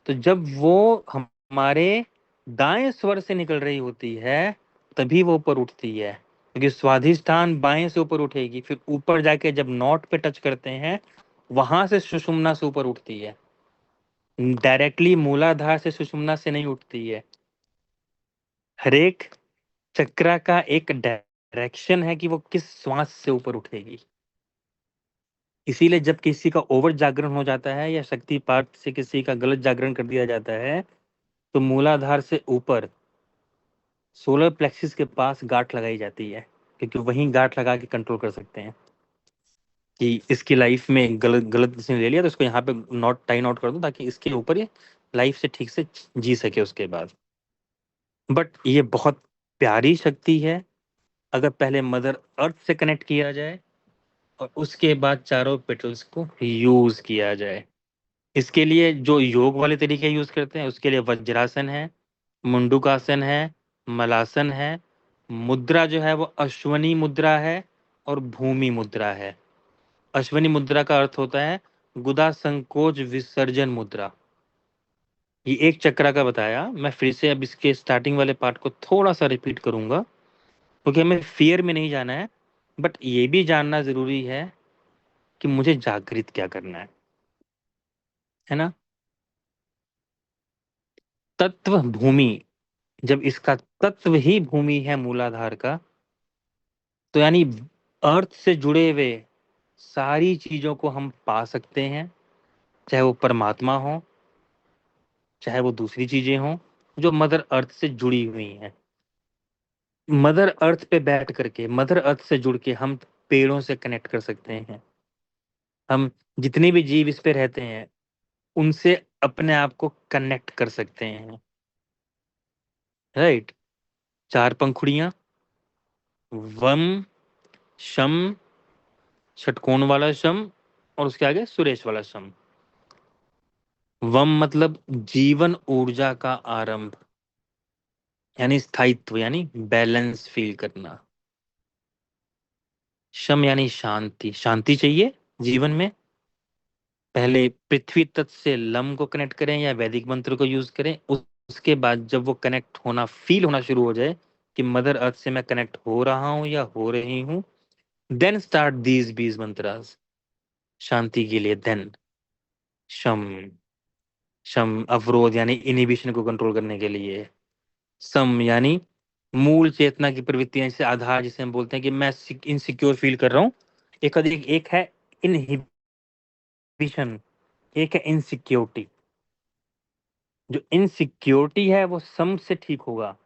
तो जब वो हमारे दाएं स्वर से निकल रही होती है तभी वो ऊपर उठती है, क्योंकि स्वाधिष्ठान बाएं से ऊपर उठेगी, फिर ऊपर जाके जब नॉट पे टच करते हैं वहां से सुषुम्ना से ऊपर उठती है, डायरेक्टली मूलाधार से सुषुम्ना से नहीं उठती है। हरेक चक्रा का एक डायरेक्शन है कि वो किस श्वास से ऊपर उठेगी। इसीलिए जब किसी का ओवर जागरण हो जाता है या शक्ति पाठ से किसी का गलत जागरण कर दिया जाता है तो मूलाधार से ऊपर सोलर प्लेक्सिस के पास गांठ लगाई जाती है, क्योंकि वहीं गांठ लगा के कंट्रोल कर सकते हैं कि इसकी लाइफ में गलत गलत डिसीजन ले लिया तो इसको यहाँ पे नॉट टाई नॉट कर दो ताकि इसके ऊपर ये लाइफ से ठीक से जी सके उसके बाद। बट ये बहुत प्यारी शक्ति है अगर पहले मदर अर्थ से कनेक्ट किया जाए और उसके बाद चारों पेटल्स को यूज किया जाए। इसके लिए जो योग वाले तरीके यूज करते हैं उसके लिए वज्रासन है, मुंडुकासन है, मलासन है, मुद्रा जो है वो अश्वनी मुद्रा है और भूमि मुद्रा है। अश्वनी मुद्रा का अर्थ होता है गुदा संकोच विसर्जन मुद्रा। ये एक चक्रा का बताया, मैं फिर से अब इसके स्टार्टिंग वाले पार्ट को थोड़ा सा रिपीट करूंगा, क्योंकि हमें फियर में नहीं जाना है, बट ये भी जानना जरूरी है कि मुझे जागृत क्या करना है ना। तत्व भूमि, जब इसका तत्व ही भूमि है मूलाधार का, तो यानी अर्थ से जुड़े हुए सारी चीजों को हम पा सकते हैं, चाहे वो परमात्मा हो चाहे वो दूसरी चीजें हों जो मदर अर्थ से जुड़ी हुई हैं। मदर अर्थ पे बैठ करके, मदर अर्थ से जुड़ के हम पेड़ों से कनेक्ट कर सकते हैं। हम जितने भी जीव इस पे रहते हैं उनसे अपने आप को कनेक्ट कर सकते हैं। राइट? चार पंखुड़ियां, वम, शम, षटकोण वाला शम और उसके आगे सुरेश वाला शम। वम मतलब जीवन ऊर्जा का आरंभ, यानी स्थायित्व, यानी बैलेंस फील करना। शम यानी शांति, शांति चाहिए जीवन में। पहले पृथ्वी तत्व से लम को कनेक्ट करें या वैदिक मंत्र को यूज करें, उसके बाद जब वो कनेक्ट होना फील होना शुरू हो जाए कि मदर अर्थ से मैं कनेक्ट हो रहा हूं या हो रही हूं, देन स्टार्ट दीज बीज मंत्रास शांति के लिए। देन शम, शम अवरोध यानी इनिबिशन को कंट्रोल करने के लिए। सम यानी मूल चेतना की प्रवृत्तियां, जैसे आधार जिसे हम बोलते हैं कि मैं इनसिक्योर फील कर रहा हूँ। एक है इनहिबिशन, एक है इनसिक्योरिटी। जो इनसिक्योरिटी है वो सम से ठीक होगा,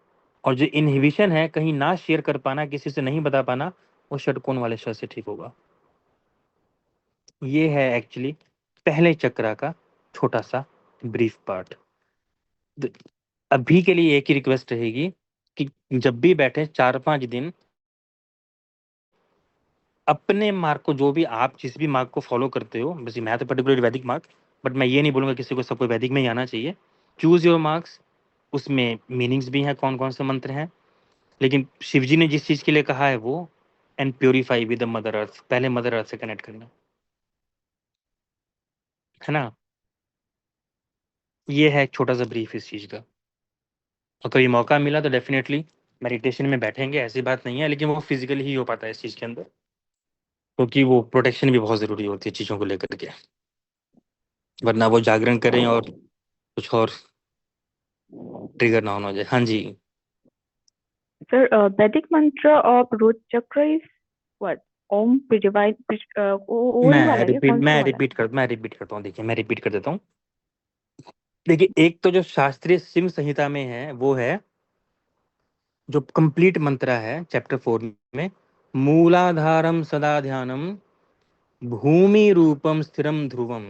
और जो इनहिबिशन है कहीं ना शेयर कर पाना, किसी से नहीं बता पाना, वो षटकोण वाले शब्द से ठीक होगा। ये है एक्चुअली पहले चक्रा का छोटा सा ब्रीफ पार्ट। अभी के लिए एक ही रिक्वेस्ट रहेगी कि जब भी बैठे 4-5 दिन अपने मार्ग को, जो भी आप जिस भी मार्ग को फॉलो करते हो, वैसे मैं तो पर्टिकुलर वैदिक मार्ग, बट मैं ये नहीं बोलूंगा किसी को सबको वैदिक में ही आना चाहिए। चूज योर मार्क्स, उसमें मीनिंग्स भी हैं कौन कौन से मंत्र हैं, लेकिन शिव जी ने जिस चीज के लिए कहा है वो, and purify with the mother earth, पहले मदर अर्थ से कनेक्ट करना। है ना। ये है एक छोटा सा ब्रीफ इस चीज का। और कभी मौका मिला तो डेफिनेटली मेडिटेशन में बैठेंगे, ऐसी बात नहीं है, लेकिन वो फिजिकली ही हो पाता है इस चीज के अंदर, क्योंकि वो प्रोटेक्शन भी बहुत जरूरी होती है चीजों को लेकर के, वरना वो जागरण करें और कुछ और ट्रिगर ना होना हो जाए। हाँ जी। Sir, Vedic mantra of root chakra is what? Om Pridivai, वही वाला है क्या? कौन सा वाला? मैं रिपीट करता हूँ, देखिए मैं रिपीट कर देता हूँ। देखिए एक तो जो शास्त्रीय सिम संहिता में है वो है, जो कंप्लीट मंत्र है चैप्टर 4 में, मूलाधारम सदा ध्यानम भूमि रूपम स्थिरम ध्रुवम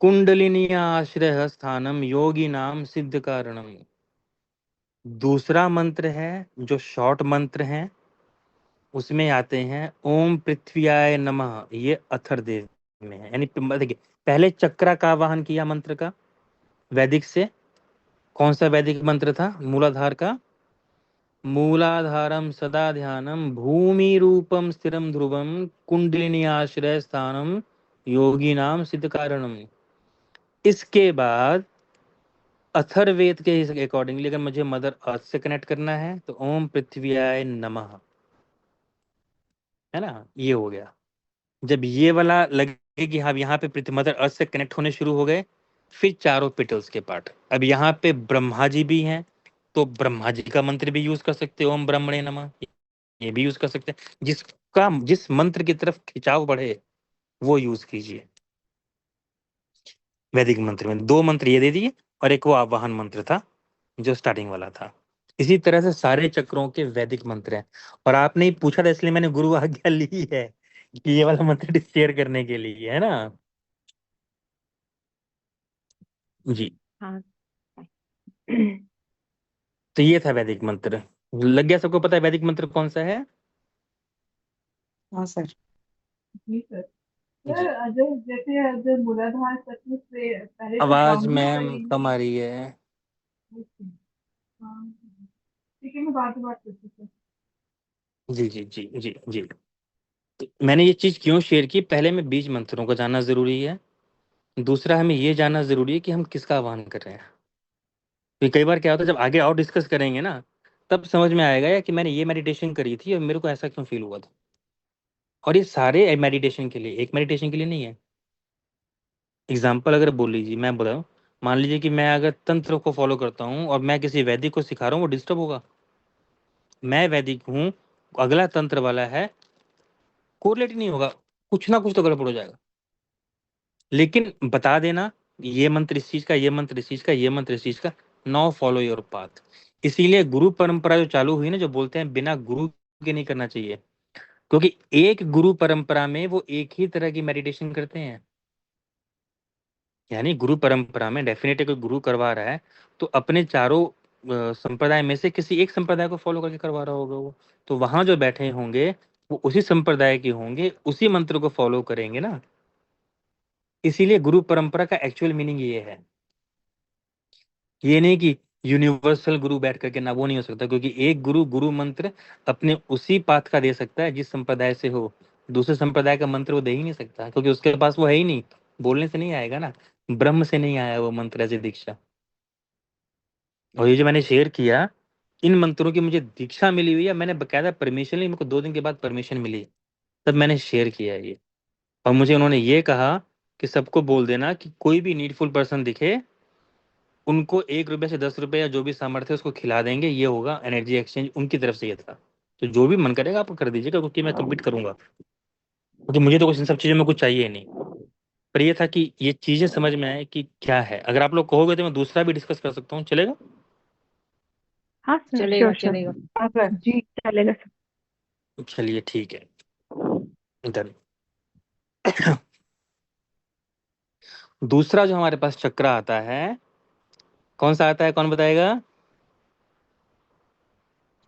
कुंडलिनी आश्रय स्थानम योगी नाम सिद्ध कारणम। दूसरा मंत्र है जो शॉर्ट मंत्र है, उसमें आते हैं ओम पृथ्व्याय नमः, ये अथर्ववेद में है। यानी देखिए पहले चक्रा का आवाहन किया मंत्र का वैदिक से। कौन सा वैदिक मंत्र था? मूलाधार का, मूलाधारम सदा ध्यानम भूमि रूपम स्थिरम ध्रुवम कुंडलिनी आश्रय स्थानम योगी नाम सिद्ध कारणम। इसके बाद अथर्ववेद के अकॉर्डिंगली अगर मुझे मदर अर्थ से कनेक्ट करना है तो ओम पृथ्व्याय नमः, है ना, ये हो गया। जब ये वाला लगे कि हाँ यहाँ पे मदर अर्थ से कनेक्ट होने शुरू हो गए, फिर चारों पेटल्स के पार्ट। अब यहाँ पे ब्रह्मा जी भी हैं, तो ब्रह्मा जी का मंत्र भी यूज कर सकते हो, ओम ब्रह्मणे नमः, ये भी यूज कर सकते हैं। जिस मंत्र की तरफ खिंचाव बढ़े वो यूज कीजिए। वैदिक मंत्र में 2 मंत्र ये दे दिए और एक वो आवाहन मंत्र था जो स्टार्टिंग वाला था। इसी तरह से सारे चक्रों के वैदिक मंत्र हैं। और आपने ही पूछा था इसलिए मैंने गुरु आज्ञा ली है कि ये वाला मंत्र शेयर करने के लिए, है ना जी। हाँ। तो ये था वैदिक मंत्र। लग गया सबको पता है वैदिक मंत्र कौन सा है? हाँ सर। जी सर। जी। सर अगर जैसे अगर मूलाधार चक्र से पहले तो आवाज ब्राह्मण मैम करेंगे। कम आ रही है। हाँ, ठीक है मैं बात करती हूँ सर। जी जी जी जी जी। तो मैंने ये चीज क्यों शेयर की? पहले में बीज मंत्रों को जानना जरूरी है, दूसरा हमें ये जानना जरूरी है कि हम किसका आह्वान कर रहे हैं। क्योंकि कई बार क्या होता है जब आगे और डिस्कस करेंगे ना, तब समझ में आएगा या कि मैंने ये मेडिटेशन करी थी और मेरे को ऐसा क्यों फील हुआ था। और ये सारे मेडिटेशन के लिए, एक मेडिटेशन के लिए नहीं है। एग्जाम्पल अगर बोल लीजिए, मैं बोल रहा हूँ, मान लीजिए कि मैं अगर तंत्र को फॉलो करता हूँ और मैं किसी वैदिक को सिखा रहा हूँ, वो डिस्टर्ब होगा। मैं वैदिक हूँ, अगला तंत्र वाला है, कोरिलेट नहीं होगा, कुछ ना कुछ तो गड़बड़ हो जाएगा। लेकिन बता देना ये मंत्र इस चीज का, ये मंत्र इस चीज का, ये मंत्र इस चीज का, नाउ फॉलो योर पाथ। इसीलिए गुरु परंपरा जो चालू हुई ना, जो बोलते हैं बिना गुरु के नहीं करना चाहिए, क्योंकि एक गुरु परंपरा में वो एक ही तरह की मेडिटेशन करते हैं। यानी गुरु परंपरा में डेफिनेटली कोई गुरु करवा रहा है तो अपने चारों संप्रदाय में से किसी एक संप्रदाय को फॉलो करके करवा रहा होगा वो। तो वहां जो बैठे होंगे वो उसी संप्रदाय के होंगे, उसी मंत्र को फॉलो करेंगे ना। इसीलिए गुरु परंपरा का एक्चुअल मीनिंग ये है। ये नहीं कि यूनिवर्सल गुरु बैठ करके, ना, वो नहीं हो सकता, क्योंकि एक गुरु गुरु मंत्र अपने उसी पाथ का दे सकता है जिस संप्रदाय से हो। दूसरे संप्रदाय का मंत्र वो दे ही नहीं सकता, क्योंकि उसके पास वो है ही नहीं, बोलने से नहीं आएगा ना, ब्रह्म से नहीं आया वो मंत्र ऐसी दीक्षा। और ये जो मैंने शेयर किया, इन मंत्रों की मुझे दीक्षा मिली हुई है, मैंने बकायदा परमिशन ली, मेरे को 2 दिन के बाद परमिशन मिली, तब मैंने शेयर किया ये। और मुझे उन्होंने ये कहा कि सबको बोल देना कि कोई भी नीडफुल पर्सन दिखे उनको 1 रुपए से 10 रुपए या जो भी सामर्थ्य है उसको खिला देंगे, ये होगा एनर्जी एक्सचेंज, उनकी तरफ से ये था। तो जो भी मन करेगा आप कर दीजिएगा, क्योंकि मैं कम्प्लीट करूंगा, क्योंकि मुझे तो कुछ इन सब चीजों में कुछ चाहिए नहीं। पर ये था कि ये चीजें समझ में आए कि क्या है। अगर आप लोग कहोगे तो मैं दूसरा भी डिस्कस कर सकता हूँ, चलेगा? हाँ सर, चलेगा श्योर चलेगा। हाँ सर। जी चलेगा सर। चलिए ठीक है, डन। दूसरा जो हमारे पास चक्र आता है, कौन सा आता है, कौन बताएगा?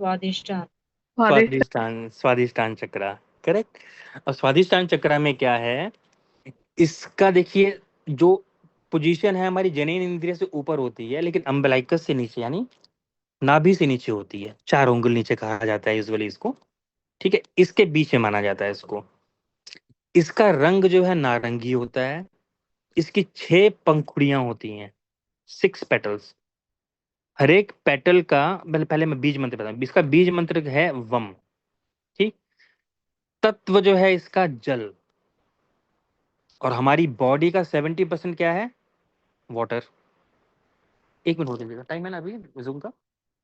स्वादिष्टान। स्वादिष्टान, स्वादिष्टान चक्र, करेक्ट। और स्वादिष्टान चक्र में क्या है, इसका देखिए जो पोजीशन है हमारी जनन इंद्रिय से ऊपर होती है, लेकिन अम्बलाइकस से नीचे, यानी नाभि से नीचे होती है, 4 उंगल नीचे कहा जाता है यूजुअली इसको। ठीक है, इसके बीच में माना जाता है इसको। इसका रंग जो है नारंगी होता है, इसकी 6 पंखुड़ियां होती हैं, 6 पेटल्स। हर एक पेटल का पहले पहले मैं बीज मंत्र बताऊं। इसका बीज मंत्र है वम। ठीक। तत्व जो है इसका जल। और हमारी बॉडी का 70% क्या है? वाटर। 1 मिनट हो जाएगा, टाइम है ना अभी जूम का?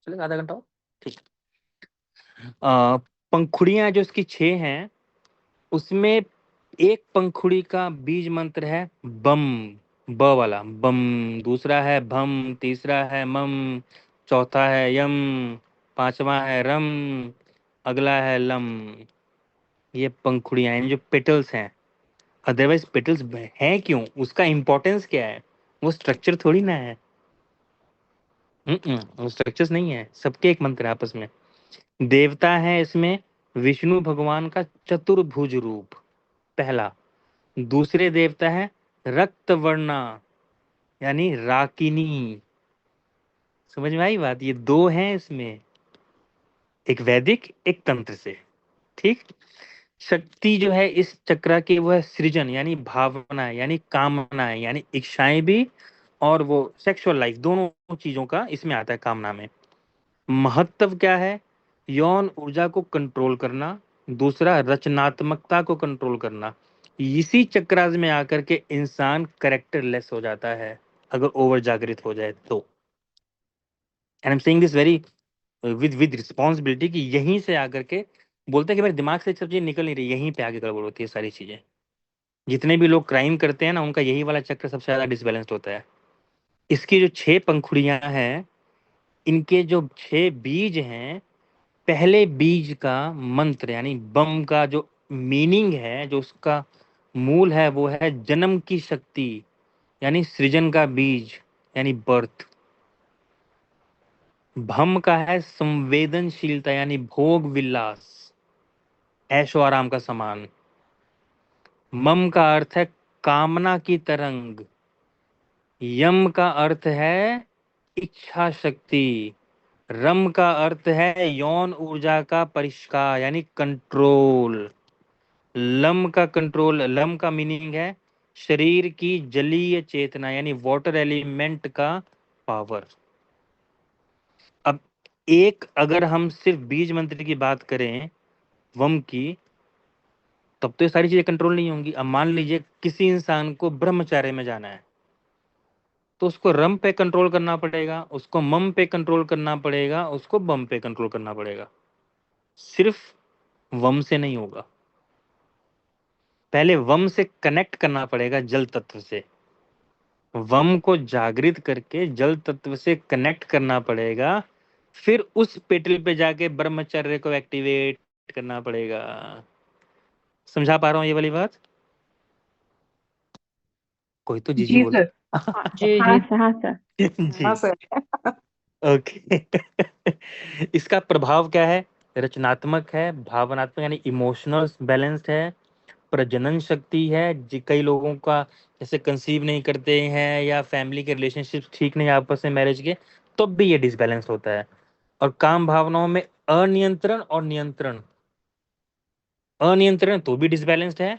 चलेगा आधा घंटा और? ठीक। पंखुड़ियां जो इसकी 6 हैं, उसमें एक पंखुड़ी का बीज मंत्र है बम, ब वाला बम। दूसरा है भम, तीसरा है मम, चौथा है यम, पांचवा है रम, अगला है लम। ये पंखुड़ियां हैं, जो पेटल्स हैं। अदरवाइज पेटल्स हैं क्यों, उसका इंपॉर्टेंस क्या है? वो स्ट्रक्चर थोड़ी ना है। वो स्ट्रक्चर्स नहीं है, सबके एक मंत्र है आपस में। देवता है इसमें विष्णु भगवान का चतुर्भुज रूप, पहला। दूसरे देवता है रक्तवर्णा, यानी राकिनी। समझ में आई बात? ये 2 हैं इसमें, एक वैदिक एक तंत्र से। ठीक। शक्ति जो है इस चक्र की, वो है सृजन, यानी भावना, यानी कामना, यानी इच्छाएं भी, और वो सेक्सुअल लाइफ, दोनों चीजों का इसमें आता है कामना में। महत्व क्या है? यौन ऊर्जा को कंट्रोल करना। दूसरा रचनात्मकता को कंट्रोल करना। इसी चक्रास में आकर के इंसान करेक्टरलेस हो जाता है, अगर ओवर जागृत हो जाए तो। And I am saying this very with responsibility, कि यहीं से आकर के बोलते हैं कि मेरे दिमाग से सब चीजें निकल नहीं रही, यहीं पे आगे गड़बड़ होती है सारी चीजें। जितने भी लोग क्राइम करते हैं ना, उनका यही वाला चक्र सबसे ज्यादा डिसबैलेंस्ड होता है। इसकी जो 6 पंखुड़ियां हैं, इनके जो 6 बीज हैं, पहले बीज का मंत्र यानी बम का जो मीनिंग है, जो उसका मूल है, वो है जन्म की शक्ति, यानी सृजन का बीज, यानी बर्थ। भम का है संवेदनशीलता, यानी भोग विलास, ऐशो आराम का समान। मम का अर्थ है कामना की तरंग। यम का अर्थ है इच्छा शक्ति। रम का अर्थ है यौन ऊर्जा का परिष्कार, यानी कंट्रोल। लम का मीनिंग है शरीर की जलीय चेतना, यानी वाटर एलिमेंट का पावर। अब एक, अगर हम सिर्फ बीज मंत्र की बात करें वम की, तब तो ये सारी चीजें कंट्रोल नहीं होंगी। अब मान लीजिए किसी इंसान को ब्रह्मचार्य में जाना है, तो उसको रम पे कंट्रोल करना पड़ेगा, उसको मम पे कंट्रोल करना पड़ेगा, उसको बम पे कंट्रोल करना पड़ेगा। सिर्फ वम से नहीं होगा, पहले वम से कनेक्ट करना पड़ेगा जल तत्व से। वम को जागृत करके जल तत्व से कनेक्ट करना पड़ेगा, फिर उस पेटल पे जाके ब्रह्मचर्य को एक्टिवेट करना पड़ेगा। समझा पा रहा हूँ ये वाली बात? कोई तो जी जी बोलो। सर। जी हाँ जी। सर, हाँ सर। जी। हाँ सर। ओके। इसका प्रभाव क्या है? रचनात्मक है, भावनात्मक यानी इमोशनल बैलेंस्ड है, प्रजनन शक्ति है। कई लोगों का जैसे कंसीव नहीं करते हैं, या फैमिली के रिलेशनशिप ठीक नहीं आपस में मैरिज के, तो भी ये डिसबैलेंस होता है। और काम भावनाओं में अनियंत्रण और नियंत्रण। अनियंत्रण तो भी डिसबैलेंस्ड है,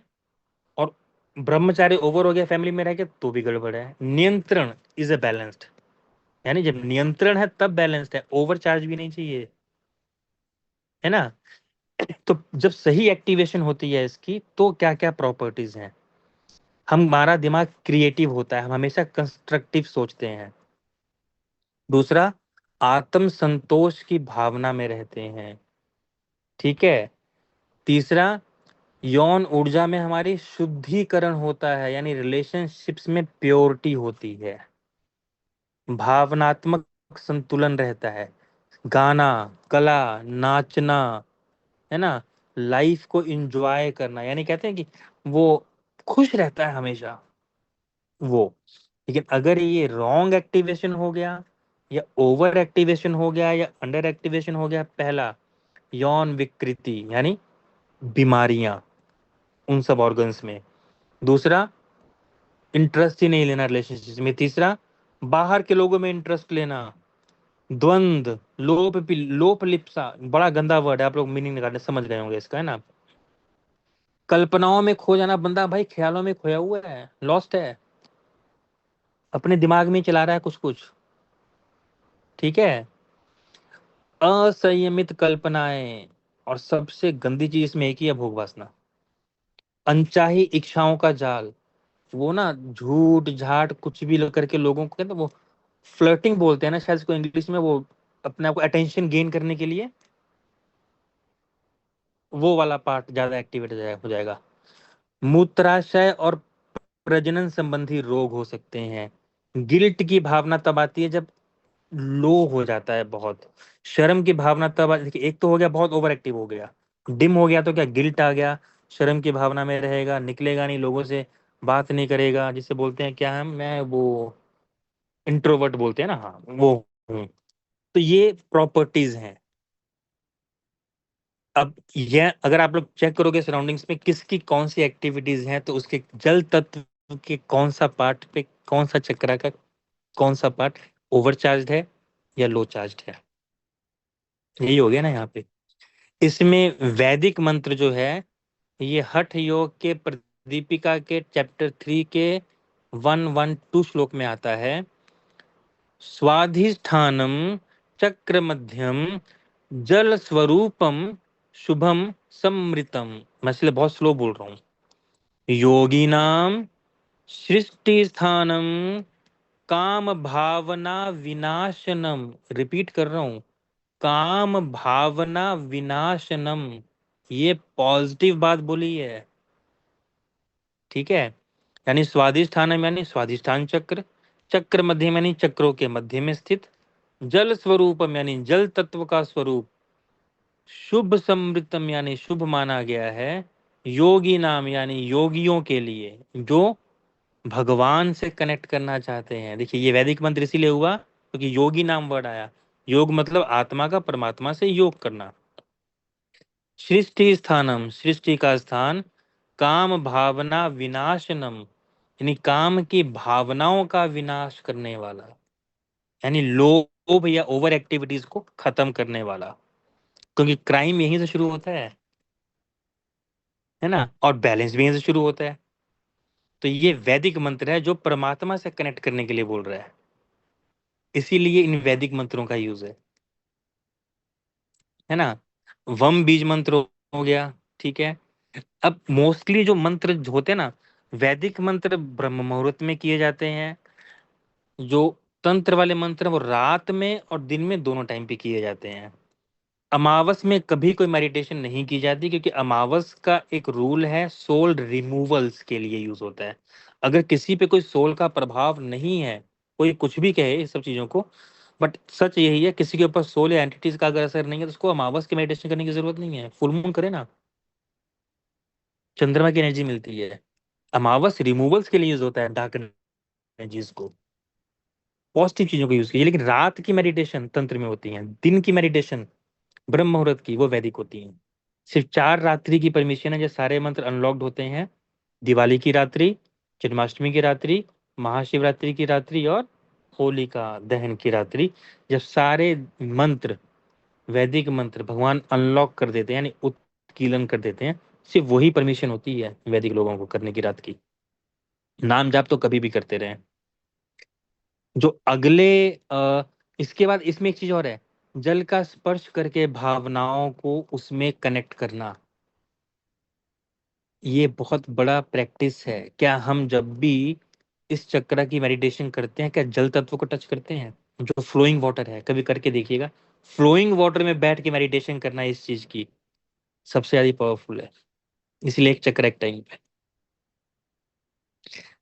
और ब्रह्मचारी ओवर हो गया फैमिली में रह के, तो भी गड़बड़ है। नियंत्रण इज अ बैलेंस्ड, यानी जब नियंत्रण है तब बैलेंस्ड है, ओवर चार्ज भी नहीं चाहिए, है ना? तो जब सही एक्टिवेशन होती है इसकी, तो क्या क्या प्रॉपर्टीज हैं? हमारा दिमाग क्रिएटिव होता है, हम हमेशा कंस्ट्रक्टिव सोचते हैं। दूसरा, आत्म संतोष की भावना में रहते हैं। ठीक है। तीसरा, यौन ऊर्जा में हमारी शुद्धिकरण होता है, यानी रिलेशनशिप्स में प्योरिटी होती है। भावनात्मक संतुलन रहता है, गाना, कला, नाचना, है ना, लाइफ को एंजॉय करना, यानी कहते हैं कि वो खुश रहता है हमेशा वो। लेकिन अगर ये रॉन्ग एक्टिवेशन हो गया, या ओवर एक्टिवेशन हो गया, या अंडर एक्टिवेशन हो गया, पहला यौन विकृति, यानी बीमारियां उन सब ऑर्गन्स में। दूसरा, इंटरेस्ट ही नहीं लेना रिलेशनशिप में। तीसरा, बाहर के लोगों में इंटरेस्ट लेना। द्वंद, लोप लिप्सा, बड़ा गंदा वर्ड है, आप लोग मीनिंग निकालने समझ गए होंगे इसका, है ना? कल्पनाओं में खो जाना, बंदा भाई ख्यालों में खोया हुआ है, लॉस्ट है। अपने दिमाग में चला रहा है कुछ कुछ, ठीक है। असंयमित कल्पनाएं, और सबसे गंदी चीज इसमें एक ही है, भोग वासना। अनचाही इच्छाओं का जाल, वो ना झूठ झाट कुछ भी करके लोगों को, कहते हैं वो फ्लर्टिंग बोलते हैं ना शायद इसको इंग्लिश में, वो अपने आप को अटेंशन गेन करने के लिए वो वाला पार्ट ज्यादा एक्टिवेट हो जाएगा। मूत्राशय और प्रजनन संबंधी रोग हो सकते हैं। गिल्ट की भावना तब आती है जब लो हो जाता है बहुत। शर्म की भावना तब देखिए, एक तो हो गया बहुत ओवर एक्टिव हो गया, डिम हो गया तो क्या गिल्ट आ गया, शर्म की भावना में रहेगा, निकलेगा नहीं, लोगों से बात नहीं करेगा, जिसे बोलते हैं क्या है, मैं वो इंट्रोवर्ट बोलते हैं ना, हाँ वो हूँ। तो ये प्रॉपर्टीज हैं। अब ये अगर आप लोग चेक करोगे सराउंडिंग्स में किसकी कौन सी एक्टिविटीज हैं, तो उसके जल तत्व के कौन सा पार्ट पे कौन सा चक्रा का कौन सा पार्ट ओवर चार्ज है या लो चार्ज है, यही हो गया ना यहाँ पे। इसमें वैदिक मंत्र जो है, ये हठ योग के प्रदीपिका के चैप्टर 3 के 112 श्लोक में आता है। स्वाधिष्ठानम चक्र मध्यम जल स्वरूपम शुभम समृतम। मैं इसलिए बहुत स्लो बोल रहा हूँ। योगिनाम सृष्टि स्थानम काम भावना विनाशनम, रिपीट कर रहा हूँ, काम भावना विनाशनम। ये पॉजिटिव बात बोली है, ठीक है। यानी स्वादिष्ठानम यानी स्वादिष्ठान चक्र, चक्र मध्य यानी चक्रों के मध्य में स्थित, जल स्वरूपम यानी जल तत्व का स्वरूप, शुभ समृतम यानी शुभ माना गया है, योगी नाम यानी योगियों के लिए जो भगवान से कनेक्ट करना चाहते हैं। देखिए ये वैदिक मंत्र इसीलिए हुआ क्योंकि तो योगी नाम वर्ड आया। योग मतलब आत्मा का परमात्मा से योग करना। सृष्टि स्थानम, सृष्टि का स्थान, काम भावना विनाशनम यानी काम की भावनाओं का विनाश करने वाला, यानी लोभ या ओवर एक्टिविटीज को खत्म करने वाला, क्योंकि क्राइम यहीं से शुरू होता है ना, और बैलेंस भी यहीं से शुरू होता है। तो ये वैदिक मंत्र है जो परमात्मा से कनेक्ट करने के लिए बोल रहा है, इसीलिए इन वैदिक मंत्रों का यूज है ना। वम बीज मंत्र हो गया, ठीक है। अब मोस्टली जो मंत्र जो होते हैं ना, वैदिक मंत्र ब्रह्म मुहूर्त में किए जाते हैं। जो तंत्र वाले मंत्र हैं, वो रात में और दिन में दोनों टाइम पे किए जाते हैं। अमावस में कभी कोई मेडिटेशन नहीं की जाती, क्योंकि अमावस का एक रूल है, सोल रिमूवल्स के लिए यूज होता है। अगर किसी पे कोई सोल का प्रभाव नहीं है, कोई कुछ भी कहे इस सब चीजों को, बट सच यही है, किसी के ऊपर सोल या एंटिटीज का अगर असर नहीं है तो उसको अमावस की मेडिटेशन करने की जरूरत नहीं है। फुल मून करे ना, चंद्रमा की एनर्जी मिलती है। अमावस रिमूवल्स के लिए यूज होता है, डार्क एनर्जीज को, पॉजिटिव चीजों को यूज कीजिए। लेकिन रात की मेडिटेशन तंत्र में होती है, दिन की मेडिटेशन ब्रह्म मुहूर्त की वो वैदिक होती है। सिर्फ 4 रात्रि की परमिशन है जब सारे मंत्र अनलॉक्ड होते हैं। दिवाली की रात्रि, जन्माष्टमी की रात्रि, महाशिवरात्रि की रात्रि और होलिका दहन की रात्रि, जब सारे मंत्र वैदिक मंत्र भगवान अनलॉक कर देते हैं, यानी उत्कीलन कर देते हैं, सिर्फ वही परमिशन होती है वैदिक लोगों को करने की रात की। नाम जाप तो कभी भी करते रहे। जो अगले इसके बाद इसमें एक चीज और है, जल का स्पर्श करके भावनाओं को उसमें कनेक्ट करना। ये बहुत बड़ा प्रैक्टिस है। क्या हम जब भी इस चक्र की मेडिटेशन करते हैं, क्या जल तत्व को टच करते हैं? जो फ्लोइंग वाटर है, कभी करके देखिएगा। फ्लोइंग वाटर में बैठ के मेडिटेशन करना इस चीज की सबसे ज्यादा पावरफुल है। इसलिए एक चक्र एक टाइम पे,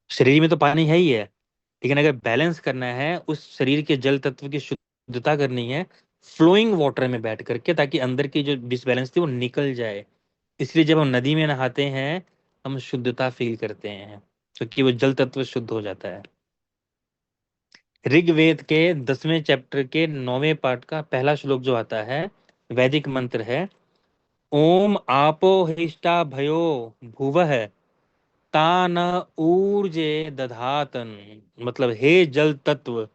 शरीर में तो पानी है ही है, लेकिन अगर बैलेंस करना है, उस शरीर के जल तत्व की शुद्धता करनी है, फ्लोइंग वाटर में बैठ करके, ताकि अंदर की जो डिसबैलेंस थी वो निकल जाए। इसलिए जब हम नदी में नहाते हैं, हम शुद्धता फील करते हैं, क्योंकि वो जल तत्व शुद्ध हो जाता है। ऋग्वेद के 10वें चैप्टर के 9वें पार्ट का पहला श्लोक जो आता है, वैदिक मंत्र है, ओम आपो हिष्ठा भयो भुवः तान ऊर्जे दधातन। मतलब हे जल तत्व,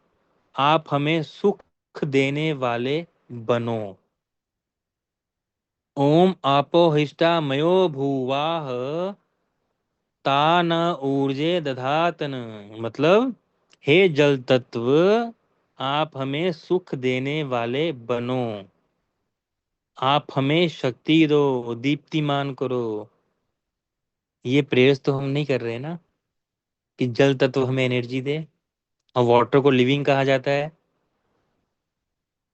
आप हमें सुख देने वाले बनो। ओम आपो हिष्ठा मयो भुवाः तान ऊर्जे दधातन, मतलब हे जल तत्व, आप हमें सुख देने वाले बनो, आप हमें शक्ति दो, दीप्तिमान करो। ये प्रेयर्स तो हम नहीं कर रहे ना कि जल तत्व हमें एनर्जी दे, और वाटर को लिविंग कहा जाता है।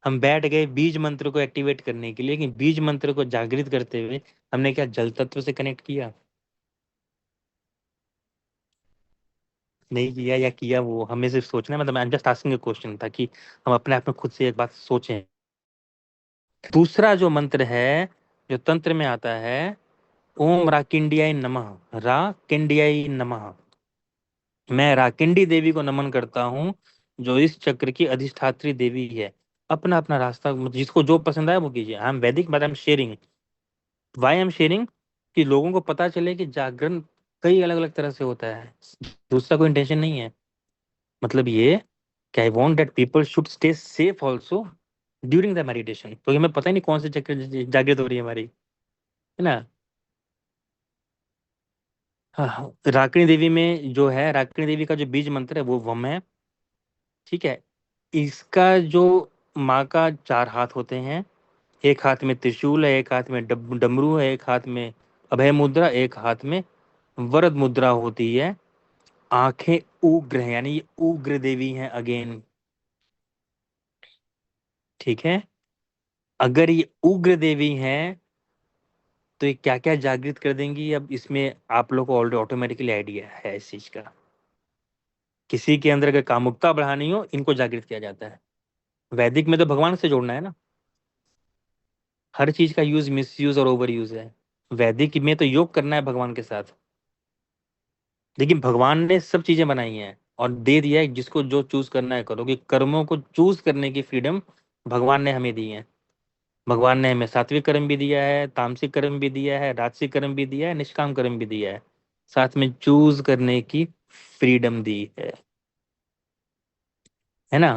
हम बैठ गए बीज मंत्र को एक्टिवेट करने के लिए, कि बीज मंत्र को जागृत करते हुए हमने क्या जल तत्व से कनेक्ट किया? नहीं किया, या किया वो हमें सिर्फ सोचना है। मतलब I am just asking A question, ताकि हम अपने आप में खुद से एक बात सोचें। दूसरा जो मंत्र है जो तंत्र में आता है, ओम राकिंडियाय नमः, राकिंडियाय नमः। मैं राकिंडी देवी को नमन करता हूँ, जो इस चक्र की अधिष्ठात्री देवी है। अपना अपना रास्ता, जिसको जो पसंद आए वो कीजिए। I am Vedic, but I am sharing. Why am sharing? कि लोगों को पता चले कि जागरण कई अलग अलग तरह से होता है। दूसरा कोई इंटेंशन नहीं है। मतलब ये कि I want that people should stay safe also during the meditation, क्योंकि हमें पता ही नहीं कौन से चक्र जागृत हो रही है हमारी, है ना। हाँ, राकिनी देवी में जो है, राकिनी देवी का जो बीज मंत्र है वो वम है। ठीक है। इसका जो माँ का 4 हाथ होते हैं, एक हाथ में त्रिशूल है, एक हाथ में डमरू है, एक हाथ में अभय मुद्रा, एक हाथ में वरद मुद्रा होती है। आंखें उग्र हैं, यानी ये उग्र देवी हैं अगेन। ठीक है। अगर ये उग्र देवी हैं तो ये क्या क्या जागृत कर देंगी? अब इसमें आप लोग को ऑलरेडी ऑटोमेटिकली आइडिया है इस चीज का। किसी के अंदर अगर कामुकता बढ़ानी हो, इनको जागृत किया जाता है। वैदिक में तो भगवान से जोड़ना है ना। हर चीज का यूज मिस यूज और ओवर यूज है। वैदिक में तो योग करना है भगवान के साथ। लेकिन भगवान ने सब चीजें बनाई हैं और दे दिया है, जिसको जो चूज करना है करो, कि कर्मों को चूज करने की फ्रीडम भगवान ने हमें दी है। भगवान ने हमें सात्विक कर्म भी दिया है, तामसिक कर्म भी दिया है, राजसिक कर्म भी दिया है, निष्काम कर्म भी दिया है। साथ में चूज करने की फ्रीडम दी है ना।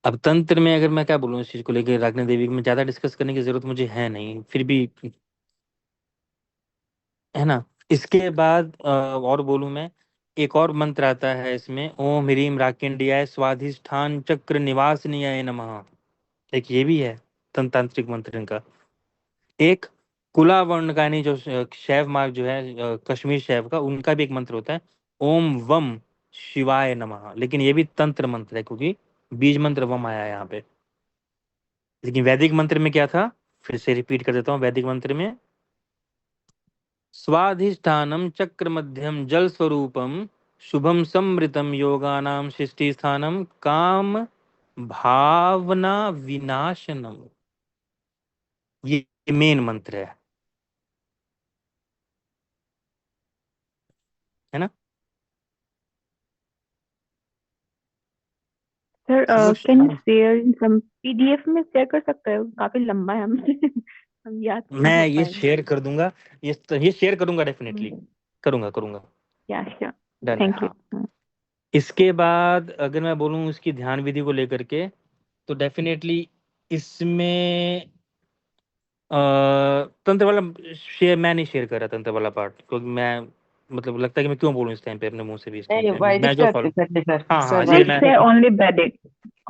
अब तंत्र में अगर मैं क्या बोलूँ इस चीज को लेकर, रागनी देवी में ज्यादा डिस्कस करने की जरूरत मुझे है नहीं, फिर भी, है ना। इसके बाद और बोलूं मैं, एक और मंत्र आता है इसमें, ओम ह्रीम राकिंडियाय स्वाधिष्ठान चक्र निवासनियाय नमः। एक ये भी है तंत्रांत्रिक मंत्र इनका। एक कुला वर्ण का, यानी जो शैव मार्ग जो है, कश्मीर शैव का, उनका भी एक मंत्र होता है, ओम वम शिवाय नमः। लेकिन ये भी तंत्र मंत्र है, क्योंकि बीज मंत्र वम आया है यहाँ पे। लेकिन वैदिक मंत्र में क्या था? फिर से रिपीट कर देता हूँ। वैदिक मंत्र में स्वाधिष्ठानम चक्र मध्यम जल स्वरूपम शुभम समृतम योगानाम सृष्टि स्थानम काम भावना विनाशनम। ये मेन मंत्र है ना। सर वो can you share in some PDF में शेयर कर सकते हैं? काफी लंबा है, हम हम याद नहीं मैं हो ये पाएगा। शेयर कर दूंगा। ये शेयर करूंगा, डेफिनेटली करूंगा करूंगा। या श्योर। डन है, थैंक हाँ। यू। इसके बाद अगर मैं बोलूँ इसकी ध्यान विधि को लेकर के, तो डेफिनेटली इसमें तंत्र वाला शेयर मैं नहीं शेयर कर रहा, तंत्र वाला पार्ट, क्योंकि मैं, मतलब लगता है कि मैं क्यों बोलूँ इस टाइम पे अपने मुंह से भी, इस टाइम नहीं पे वैदिक मैं जो से फॉलो। एग्जैक्टली सर, हाँ हाँ, सर इसलिए लेट्स वैदिक मैं, से। से ओनली वैदिक,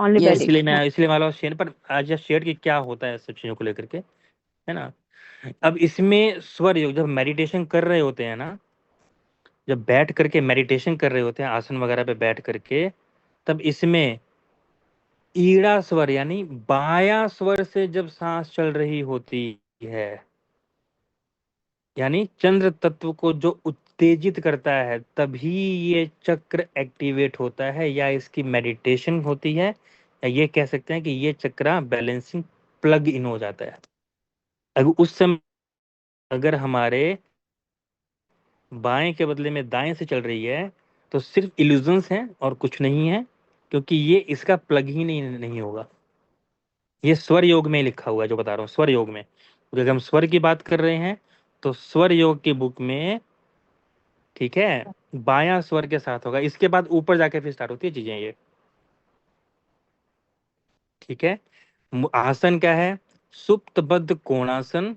ओनली यस। वैदिक। इसलिए वाला शेयर पर आज शेयर कि क्या होता है सब चीजों को लेकर के, है ना। अब इसमें स्वर योग, जब मेडिटेशन कर रहे होते हैं ना, जब बैठ करके मेडिटेशन कर रहे होते हैं आसन वगैरह पे बैठ करके, तब इसमें ईड़ा स्वर, यानी बायां स्वर से जब सांस चल रही होती है, यानी चंद्र तत्व को जो उत्तेजित करता है, तभी ये चक्र एक्टिवेट होता है, या इसकी मेडिटेशन होती है, या ये कह सकते हैं कि ये चक्र बैलेंसिंग प्लग इन हो जाता है। अगर उस समय अगर हमारे बाएं के बदले में दाएं से चल रही है, तो सिर्फ इल्यूजन्स हैं और कुछ नहीं है, क्योंकि ये इसका प्लग ही नहीं होगा। ये स्वर योग में लिखा हुआ है जो बता रहा हूँ, स्वर योग में, क्योंकि अगर हम स्वर की बात कर रहे हैं तो स्वर योग की बुक में, ठीक है, बायां स्वर के साथ होगा। इसके बाद ऊपर जाके फिर स्टार्ट होती है चीजें ये। ठीक है। आसन क्या है? सुप्त बद्ध कोणासन,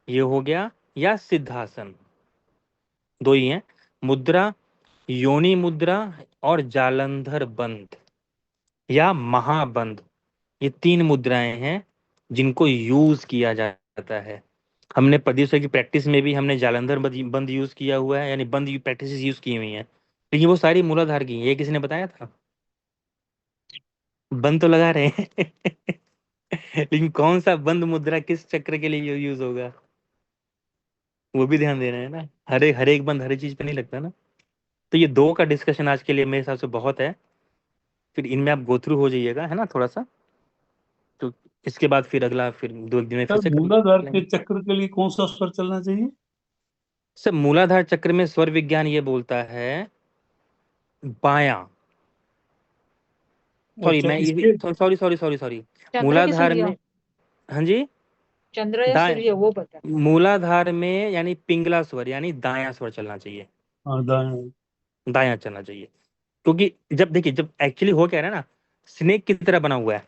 ये हो गया, या सिद्धासन, दो ही है। मुद्रा योनि मुद्रा और जालंधर बंद या महाबंद, ये 3 मुद्राएं हैं जिनको यूज किया जाता है। हमने प्रदीप की प्रैक्टिस में भी हमने जालंधर बंद यूज किया हुआ है, यानी बंद प्रैक्टिस यूज की हुई हैं, लेकिन वो सारी मूलाधार की हैं। ये किसी ने बताया था? बंद तो लगा रहे हैं लेकिन कौन सा बंद मुद्रा किस चक्र के लिए यूज होगा, वो भी ध्यान दे रहे हैं ना। हर एक बंद हर एक चीज पे नहीं लगता ना। तो ये 2 का डिस्कशन आज के लिए मेरे हिसाब से बहुत है, फिर इनमें आप गो थ्रू हो जाइएगा, है ना, थोड़ा सा। तो इसके बाद फिर अगला फिर 2 दिन में फिर सर से कर मूलाधार के लेंगे। चक्र के लिए कौन सा स्वर चलना चाहिए? सर मूलाधार चक्र में स्वर विज्ञान ये बोलता है बायां, सॉरी अच्छा मैं इसके सॉरी सॉरी सॉरी सॉरी चंद्र की मूलाधार सूर्य, में, हाँ जी, चंद्र या दाएं, सूर्य वो बता। मूलाधार में यानी पिंगला स्वर यानी दायां स्वर चलना चाहिए, हाँ दाएं। दायां चलना चाहिए। क्योंकि जब देखिए, जब एक्चुअली हो क्या रहा है ना, स्नेक की तरह बना हुआ है,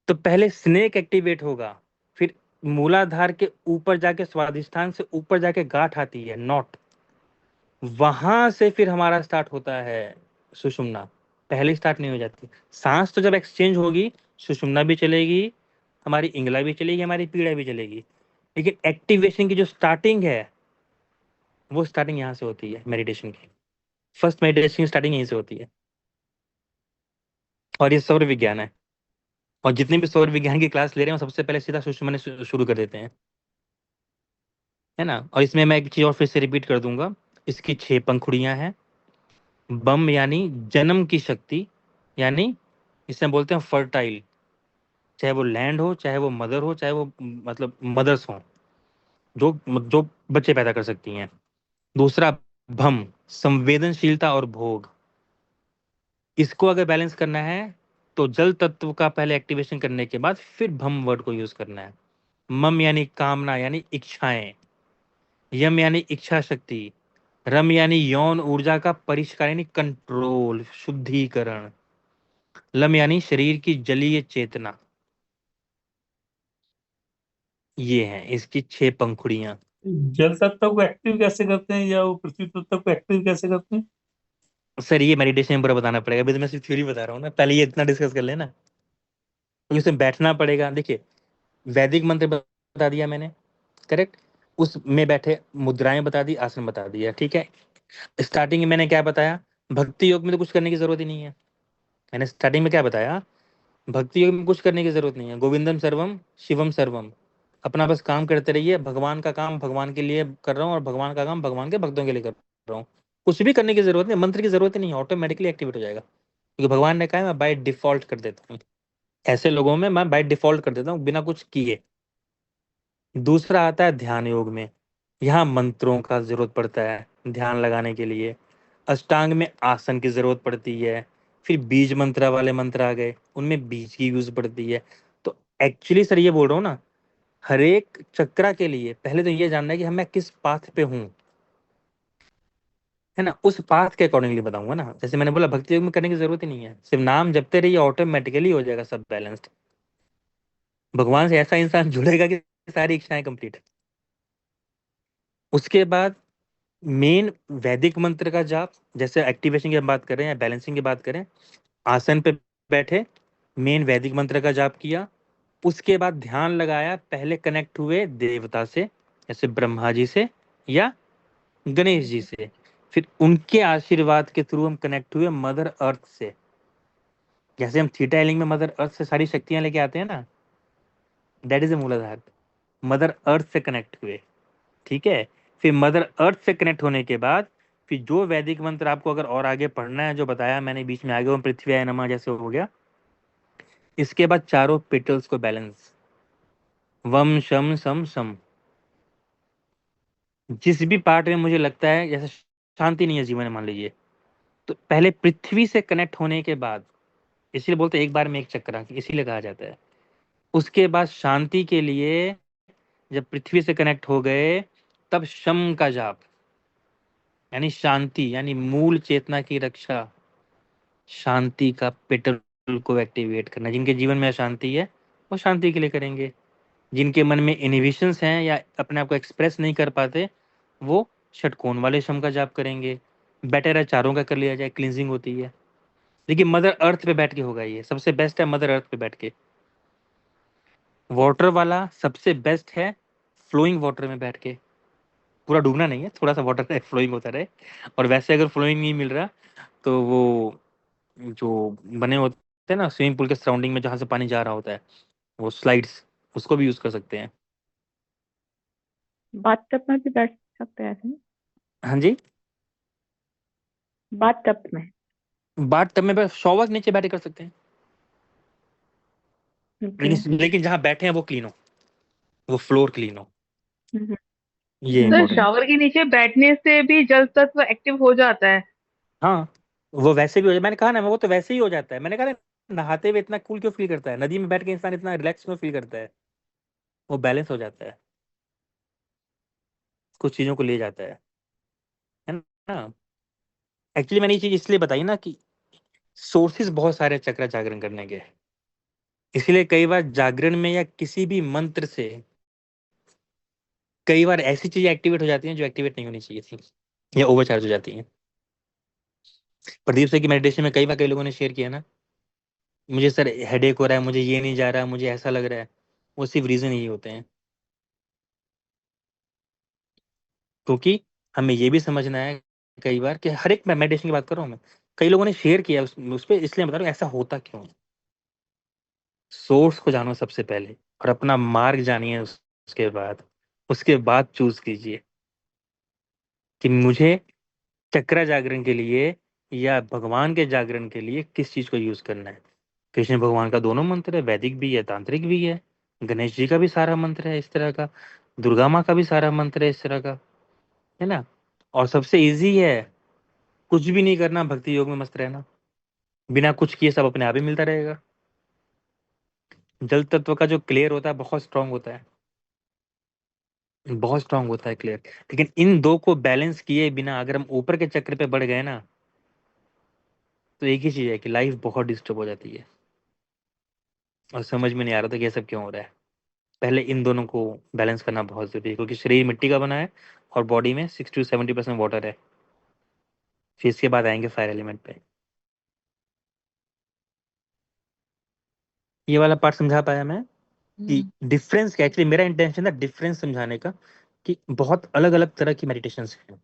तो पहले स्नेक एक्टिवेट होगा, फिर मूलाधार के ऊपर जाके स्वादिष्ठान से ऊपर जाके गांठ आती है नॉट, वहां से फिर हमारा स्टार्ट होता है सुषुम्ना, पहले स्टार्ट नहीं हो जाती। सांस तो जब एक्सचेंज होगी, सुषुम्ना भी चलेगी, हमारी इंगला भी चलेगी, हमारी पीड़ा भी चलेगी, लेकिन एक्टिवेशन की जो स्टार्टिंग है वो स्टार्टिंग यहाँ से होती है मेडिटेशन की। फर्स्ट मेडिटेशन की स्टार्टिंग यहीं से होती है, और ये सौर विज्ञान है। और जितने भी सौर विज्ञान की क्लास ले रहे हैं वो सबसे पहले सीधा सुषुम्ना से शुरू कर देते हैं, है ना। और इसमें मैं एक चीज और फिर से रिपीट कर दूंगा, इसकी 6 पंखुड़ियां हैं। बम यानी जन्म की शक्ति, यानी इसे बोलते हैं फर्टाइल, चाहे वो लैंड हो, चाहे वो मदर हो, चाहे वो मतलब मदर्स हो, जो जो बच्चे पैदा कर सकती हैं। दूसरा भम, संवेदनशीलता और भोग, इसको अगर बैलेंस करना है तो जल तत्व का पहले एक्टिवेशन करने के बाद फिर भम वर्ड को यूज करना है। मम यानी कामना यानी इच्छाएं, यम यानी इच्छा शक्ति, रम यानी यौन ऊर्जा का परिष्कार यानी कंट्रोल शुद्धिकरण, लम यानी शरीर की जलीय चेतना। ये हैं इसकी 6 पंखुड़ियां। जल तत्व को एक्टिव कैसे करते हैं या वो पृथ्वी तत्व को एक्टिव कैसे करते हैं? सर ये मेडिटेशन में पूरा बताना पड़ेगा, अभी तो मैं सिर्फ थ्योरी बता रहा हूँ ना, पहले ये इतना डिस्कस कर लेना, तो इसमें बैठना पड़ेगा। देखिए वैदिक मंत्र बता दिया मैंने, करेक्ट, उसमें बैठे मुद्राएं बता दी, आसन बता दिया, ठीक है। स्टार्टिंग में मैंने क्या बताया, भक्ति योग में तो कुछ करने की जरूरत ही नहीं है। मैंने स्टार्टिंग में क्या बताया, भक्ति योग में कुछ करने की जरूरत नहीं है, गोविंदम सर्वम शिवम सर्वम, अपना बस काम करते रहिए, भगवान का काम भगवान के लिए कर रहा हूँ और भगवान का काम भगवान के भक्तों के लिए कर रहा हूँ। कुछ भी करने की जरूरत नहीं, मंत्र की जरूरत ही नहीं है, ऑटोमेटिकली एक्टिवेट हो जाएगा, क्योंकि भगवान ने कहा है मैं बाय डिफॉल्ट कर देता हूँ, ऐसे लोगों में मैं बाय डिफॉल्ट कर देता हूँ बिना कुछ किए। दूसरा आता है ध्यान योग में, यहाँ मंत्रों का जरूरत पड़ता है ध्यान लगाने के लिए, अष्टांग में आसन की जरूरत पड़ती है, फिर बीज मंत्र वाले मंत्र आ गए, उनमें बीज की यूज पड़ती है। तो एक्चुअली सर ये बोल रहा हूँ ना, हर एक चक्रा के लिए पहले तो ये जानना है कि हम मैं किस पाथ पे हूँ, है ना, उस पाथ के अकॉर्डिंगली बताऊंगा ना। जैसे मैंने बोला भक्ति योग में करने की जरूरत ही नहीं है, सिर्फ नाम जपते रहिए, ऑटोमेटिकली हो जाएगा सब बैलेंस्ड। भगवान से ऐसा इंसान जुड़ेगा कि सारी इच्छाएं कंप्लीट। उसके बाद मेन वैदिक मंत्र का जाप, जैसे एक्टिवेशन की हम बात करें या बैलेंसिंग की बात करें, आसन पे बैठे मेन वैदिक मंत्र का जाप किया, उसके बाद ध्यान लगाया, पहले कनेक्ट हुए देवता से, जैसे ब्रह्मा जी से या गणेश जी से, फिर उनके आशीर्वाद के थ्रू हम कनेक्ट हुए मदर अर्थ से, जैसे हम थीटा हेलिंग में मदर अर्थ से सारी शक्तियां लेके आते हैं ना, दैट इज ए मूलाधार, मदर अर्थ से कनेक्ट हुए, ठीक है। फिर मदर अर्थ से कनेक्ट होने के बाद फिर जो वैदिक मंत्र आपको अगर और आगे पढ़ना है, जो बताया मैंने बीच में, आगे वो पृथ्वी नमः जैसे हो गया, इसके बाद चारों पेटल्स को बैलेंस, वम शम सम सम। जिस भी पार्ट में मुझे लगता है जैसे शांति नहीं है जीवन में, मान लीजिए, तो पहले पृथ्वी से कनेक्ट होने के बाद, इसीलिए बोलते हैं एक बार में एक चक्कर, इसीलिए कहा जाता है। उसके बाद शांति के लिए जब पृथ्वी से कनेक्ट हो गए, तब शम का जाप, यानी शांति यानी मूल चेतना की रक्षा, शांति का पेटल को एक्टिवेट करना। जिनके जीवन में अशांति है वो शांति के लिए करेंगे, जिनके मन में इनहिबिशंस हैं या अपने आप को एक्सप्रेस नहीं कर पाते, वो षटकोण वाले शम का जाप करेंगे। बेटर है चारों का कर लिया जाए, क्लींजिंग होती है। देखिए मदर अर्थ पे बैठ के होगा, ये सबसे बेस्ट है मदर अर्थ पे बैठ के। वाटर वाला सबसे बेस्ट है फ्लोइंग वाटर में बैठ के, पूरा डूबना नहीं है, थोड़ा सा वाटर है फ्लोइंग होता रहे। और वैसे अगर फ्लोइंग नहीं मिल रहा तो वो जो बने होते हैं ना स्विमिंग पूल के सराउंडिंग में जहाँ से पानी जा रहा होता है, वो स्लाइड्स, उसको भी यूज कर सकते हैं। बाथटब में भी बैठ सकते हैं ऐसे? हाँ जी, बाथटब में? बाथ टब में शॉवर के नीचे बैठे कर सकते हैं, ओके। लेकिन जहाँ बैठे हैं वो क्लीन हो, वो फ्लोर क्लीन हो, हम्म। ये सर इम्पोर्टेंट है। शावर के नीचे बैठने से भी जल तत्व एक्टिव हो जाता है? हाँ, वो वैसे भी हो जाए, मैंने कहा ना, वो तो वैसे ही हो जाता है। मैंने कहा ना, नहाते हुए इतना कूल क्यों फील करता है, नदी में बैठ के इंसान इतना रिलैक्स क्यों फील करता है, वो बैलेंस हो जाता है, कुछ चीजों को ले जाता है ना। एक्चुअली मैंने ये चीज इसलिए बताई ना कि सोर्सेज बहुत सारे चक्र जागरण करने के, इसलिए कई बार जागरण में या किसी भी मंत्र से कई बार ऐसी चीजें एक्टिवेट हो जाती हैं जो एक्टिवेट नहीं होनी चाहिए थी, या ओवरचार्ज हो जाती हैं। प्रदीप सर की मेडिटेशन में कई बार कई लोगों ने शेयर किया ना, मुझे सर हेडेक हो रहा है, मुझे ये नहीं जा रहा, मुझे ऐसा लग रहा है, वो सिर्फ रीजन यही होते हैं। क्योंकि हमें ये भी समझना है कई बार कि हर एक, मैं मेडिटेशन की बात कर रहा हूँ मैं, कई लोगों ने शेयर किया उस पर, इसलिए बता रहा हूँ ऐसा होता क्यों है। सोर्स को जानो सबसे पहले, और अपना मार्ग जानिए उसके बाद चूज कीजिए कि मुझे चक्र जागरण के लिए या भगवान के जागरण के लिए किस चीज को यूज करना है। कृष्ण भगवान का दोनों मंत्र है, वैदिक भी है तांत्रिक भी है, गणेश जी का भी सारा मंत्र है इस तरह का, दुर्गा माँ का भी सारा मंत्र है इस तरह का, है ना। और सबसे इजी है, कुछ भी नहीं करना, भक्ति योग में मस्त रहना, बिना कुछ किए सब अपने आप ही मिलता रहेगा। जल तत्व का जो क्लियर होता है बहुत स्ट्रांग होता है, बहुत स्ट्रांग होता है क्लियर। लेकिन इन दो को बैलेंस किए बिना अगर हम ऊपर के चक्र पे बढ़ गए ना, तो एक ही चीज है कि लाइफ बहुत डिस्टर्ब हो जाती है, और समझ में नहीं आ रहा था कि ये सब क्यों हो रहा है। पहले इन दोनों को बैलेंस करना बहुत जरूरी है, क्योंकि शरीर मिट्टी का बना है और बॉडी में 60 to 70% वाटर है। फिर इसके बाद आएंगे फायर एलिमेंट पे। ये वाला पार्ट समझा पाया मैं कि डिफरेंस क्या, एक्चुअली मेरा इंटेंशन था डिफरेंस समझाने का, कि बहुत अलग अलग तरह की मेडिटेशन है।